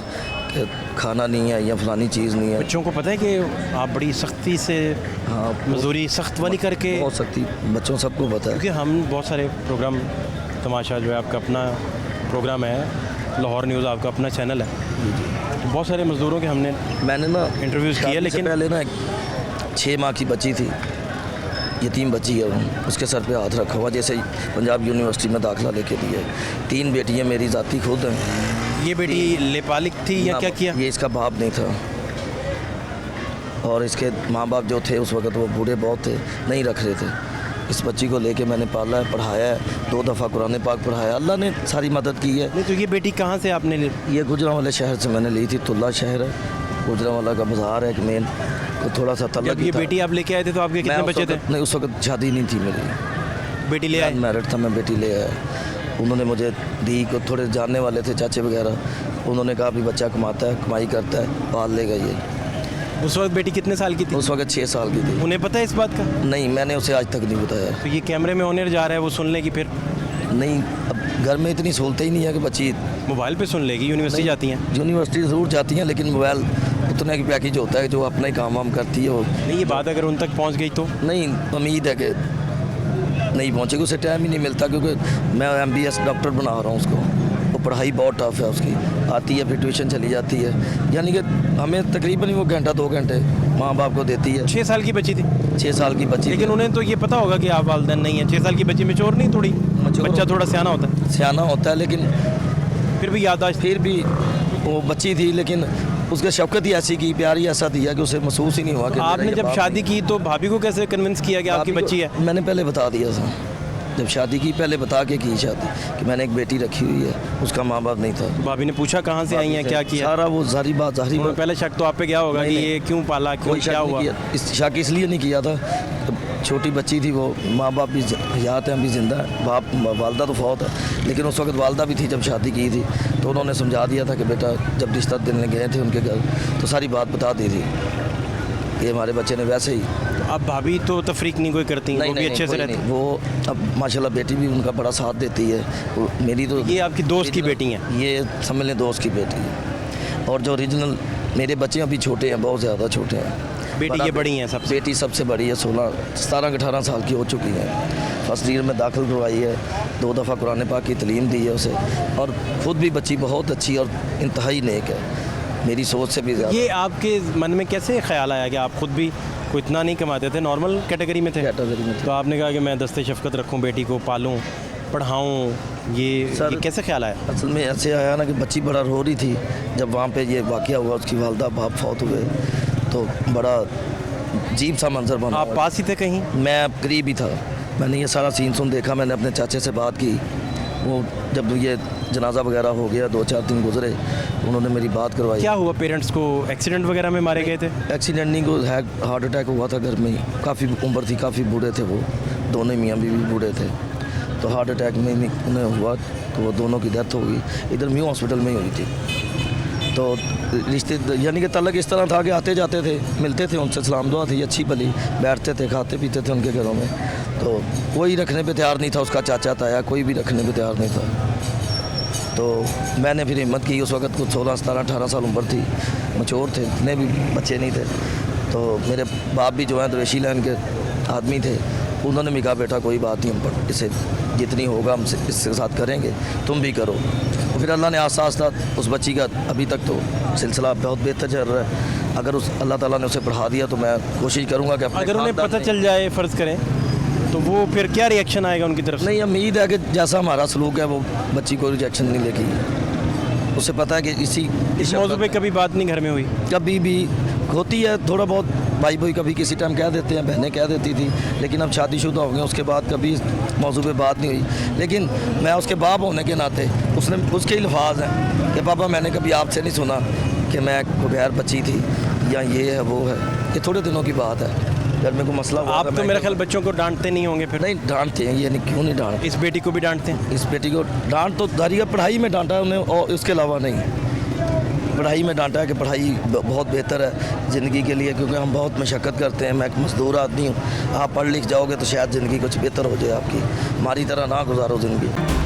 कि खाना नहीं है या फलानी चीज़ नहीं है। बच्चों को पता है कि आप बड़ी सख्ती से, हाँ, मजदूरी सख्त वाली करके? बहुत सख्ती, बच्चों सबको पता है, क्योंकि हम बहुत सारे प्रोग्राम, तमाशा जो है आपका अपना प्रोग्राम है, लाहौर न्यूज़ आपका अपना चैनल है, तो बहुत सारे मज़दूरों के मैंने ना इंटरव्यूज़ किए। लेकिन पहले ना 6 माह की बच्ची थी, यतीम बच्ची है, उसके सर पे हाथ रखा हुआ, जैसे पंजाब यूनिवर्सिटी में दाखिला लेके दिया। 3 बेटियाँ मेरी ज़ाती खुद हैं। ये बेटी लेपालिक थी या क्या किया? ये इसका बाप नहीं था, और इसके माँ बाप जो थे उस वक्त वो बूढ़े बहुत थे, नहीं रख रहे थे। इस बच्ची को लेके मैंने पाला है, पढ़ाया है, 2 दफ़ा कुरान पाक पढ़ाया, अल्लाह ने सारी मदद की है। नहीं तो ये बेटी कहाँ से आपने ली? ये गुजरांवाला शहर से मैंने ली थी, तुल्ला शहर है, गुजरांवाला का बाज़ार है एक मेन, तो थोड़ा सा तलक। जब ये बेटी आप लेके आए थे तो आपके कितने बच्चे थे? नहीं, उस वक्त शादी नहीं थी मेरी, बेटी ले आए? मैरिड था मैं, बेटी ले आया। उन्होंने मुझे दी को, थोड़े जानने वाले थे चाचे वगैरह, उन्होंने कहा भी बच्चा कमाता है, कमाई करता है, पाल लेगा ये। उस वक्त बेटी कितने साल की थी? उस वक्त 6 साल की थी। उन्हें पता है इस बात का? नहीं, मैंने उसे आज तक नहीं बताया। तो ये कैमरे में होने जा रहा है, वो सुन लेगी फिर? नहीं, अब घर में इतनी सहूलतें ही नहीं है कि बच्ची मोबाइल पे सुन लेगी। यूनिवर्सिटी जाती हैं? यूनिवर्सिटी ज़रूर जाती हैं, लेकिन मोबाइल उतना की पैकेज होता है जो अपना ही काम वाम करती है वो। नहीं, ये बात अगर उन तक पहुंच गई तो? नहीं, उम्मीद है कि नहीं पहुंचेगी, उसे टाइम ही नहीं मिलता, क्योंकि मैं MBS डॉक्टर बना रहा हूँ उसको, वो पढ़ाई बहुत टफ है उसकी, आती है फिर ट्यूशन चली जाती है, यानी कि हमें तकरीबन वो 1-2 घंटे माँ बाप को देती है। 6 साल की बच्ची थी? 6 साल की बच्ची। लेकिन उन्हें तो ये पता होगा कि आप वालिदैन नहीं है। 6 साल की बच्ची मैच्योर नहीं, थोड़ी बच्चा थोड़ा सियाना होता है? सियाना होता है, लेकिन फिर भी याददाश्त, फिर भी वो बच्ची थी, लेकिन उसके शफ़क़त ही ऐसी की, प्यार ही ऐसा दिया कि उसे महसूस ही नहीं हुआ कि आपने जब शादी की तो भाभी को कैसे कन्विंस किया कि आपकी बच्ची है? मैंने पहले बता दिया था, जब शादी की पहले बता के की शादी कि मैंने एक बेटी रखी हुई है, उसका माँ बाप नहीं था। भाभी ने पूछा कहाँ से आई हैं, क्या किया? सारा वो सारी बात पहले शक तो आप पे क्या होगा कि ये क्यों पाला, क्यों, कोई शक क्या नहीं हुआ? किया। इस शक इसलिए नहीं किया था, छोटी बच्ची थी वो, माँ बाप भी याद हैं, अभी ज़िंदा है, बाप वालदा तो फौत है, लेकिन उस वक्त वालदा भी थी जब शादी की थी, तो उन्होंने समझा दिया था कि बेटा जब रिश्ता देने गए थे उनके घर तो सारी बात बता दी थी। ये हमारे बच्चे ने वैसे ही। अब भाभी तो तफरीक नहीं कोई करती, वो भी अच्छे से रहती, वो अब माशाल्लाह बेटी भी उनका बड़ा साथ देती है। मेरी तो ये आपकी दोस्त की बेटी हैं? ये समझ लें दोस्त की बेटी है। और जो ओरिजिनल मेरे बच्चे अभी छोटे हैं, बहुत ज़्यादा छोटे हैं। बेटी ये बड़ी हैं सबसे? बेटी सबसे बड़ी है, 17-18 साल की हो चुकी है। फर्स्ट ईयर में दाखिल करवाई है, 2 दफ़ा कुरान पाक की तालीम दी है उसे, और ख़ुद भी बच्ची बहुत अच्छी और इंतहाई नेक है, मेरी सोच से भी ज़्यादा। ये आपके मन में कैसे ख्याल आया कि आप खुद भी कोई इतना नहीं कमाते थे, नॉर्मल कैटेगरी में थे? कैटेगरी में थे। तो आपने कहा कि मैं दस्ते शफ़क़त रखूं, बेटी को पालूं, पढ़ाऊं, ये कैसे ख्याल आया? असल में ऐसे आया ना कि बच्ची बड़ा रो रही थी जब वहाँ पे ये वाक़या हुआ, उसकी वालदा बाप फौत हुए, तो बड़ा अजीब सा मंजर बना। आप पास ही थे कहीं? मैं करीब ही था, मैंने ये सारा सीन सुन देखा। मैंने अपने चाचे से बात की, वो जब ये जनाजा वगैरह हो गया, 2-4 दिन गुजरे, उन्होंने मेरी बात करवाई। क्या हुआ? पेरेंट्स को एक्सीडेंट वगैरह में मारे गए थे? एक्सीडेंट नहीं, को हार्ट अटैक हुआ था घर में ही, काफ़ी उम्र थी, काफ़ी बूढ़े थे वो, दोनों मियाँ बीवी बूढ़े थे, तो हार्ट अटैक में उन्हें हुआ, तो वो दोनों की डेथ हो गई। इधर म्यू हॉस्पिटल में ही हुई थी। तो रिश्ते यानी कि तलक इस तरह था कि आते जाते थे, मिलते थे उनसे, सलाम दुआ थी अच्छी भली, बैठते थे, खाते पीते थे उनके घरों में, तो कोई रखने पे तैयार नहीं था, उसका चाचा ताया कोई भी रखने पे तैयार नहीं था। तो मैंने फिर हिम्मत की, उस वक्त कुछ 16-17-18 साल उम्र थी, मचोर थे, इतने भी बच्चे नहीं थे। तो मेरे बाप भी जो हैं दवेशी लाइन के आदमी थे, उन्होंने भी कहा बेटा कोई बात नहीं, हम इसे जितनी होगा हम इसके साथ करेंगे, तुम भी करो। तो फिर अल्लाह ने आस्ता उस बच्ची का अभी तक तो सिलसिला बहुत बेहतर चल रहा है। अगर उस अल्लाह ताला ने उसे पढ़ा दिया तो मैं कोशिश करूँगा कि अगर उन्हें पता चल जाए, फ़र्ज़ करें, तो वो फिर क्या रिएक्शन आएगा उनकी तरफ से? नहीं, उम्मीद है कि जैसा हमारा सलूक है वो बच्ची को रिजेक्शन नहीं लेगी। उसे पता है कि इस मौजू पे कभी बात नहीं घर में हुई? कभी भी होती है, थोड़ा बहुत भाई भाई कभी किसी टाइम कह देते हैं, बहनें कह देती थी, लेकिन अब शादीशुदा हो गए, उसके बाद कभी मौजू पे बात नहीं हुई। लेकिन मैं उसके बाप होने के नाते उसके अल्फाज हैं कि पापा मैंने कभी आपसे नहीं सुना कि मैं बगैर बच्ची थी या ये है वो है। ये थोड़े दिनों की बात है, घर में कोई मसला हुआ। आप तो मेरे ख्याल बच्चों को डांटते नहीं होंगे फिर? नहीं डांटते हैं, ये नहीं, क्यों नहीं डांटते। इस बेटी को भी डांटते हैं? इस बेटी को डांट तो दारी पढ़ाई में डांटा है उन्हें, और उसके अलावा नहीं। पढ़ाई में डांटा है कि पढ़ाई बहुत बेहतर है ज़िंदगी के लिए, क्योंकि हम बहुत मशक्क़त करते हैं, मैं एक मज़दूर आदमी हूँ। आप पढ़ लिख जाओगे तो शायद ज़िंदगी कुछ बेहतर हो जाए आपकी, हमारी तरह ना गुजारो ज़िंदगी।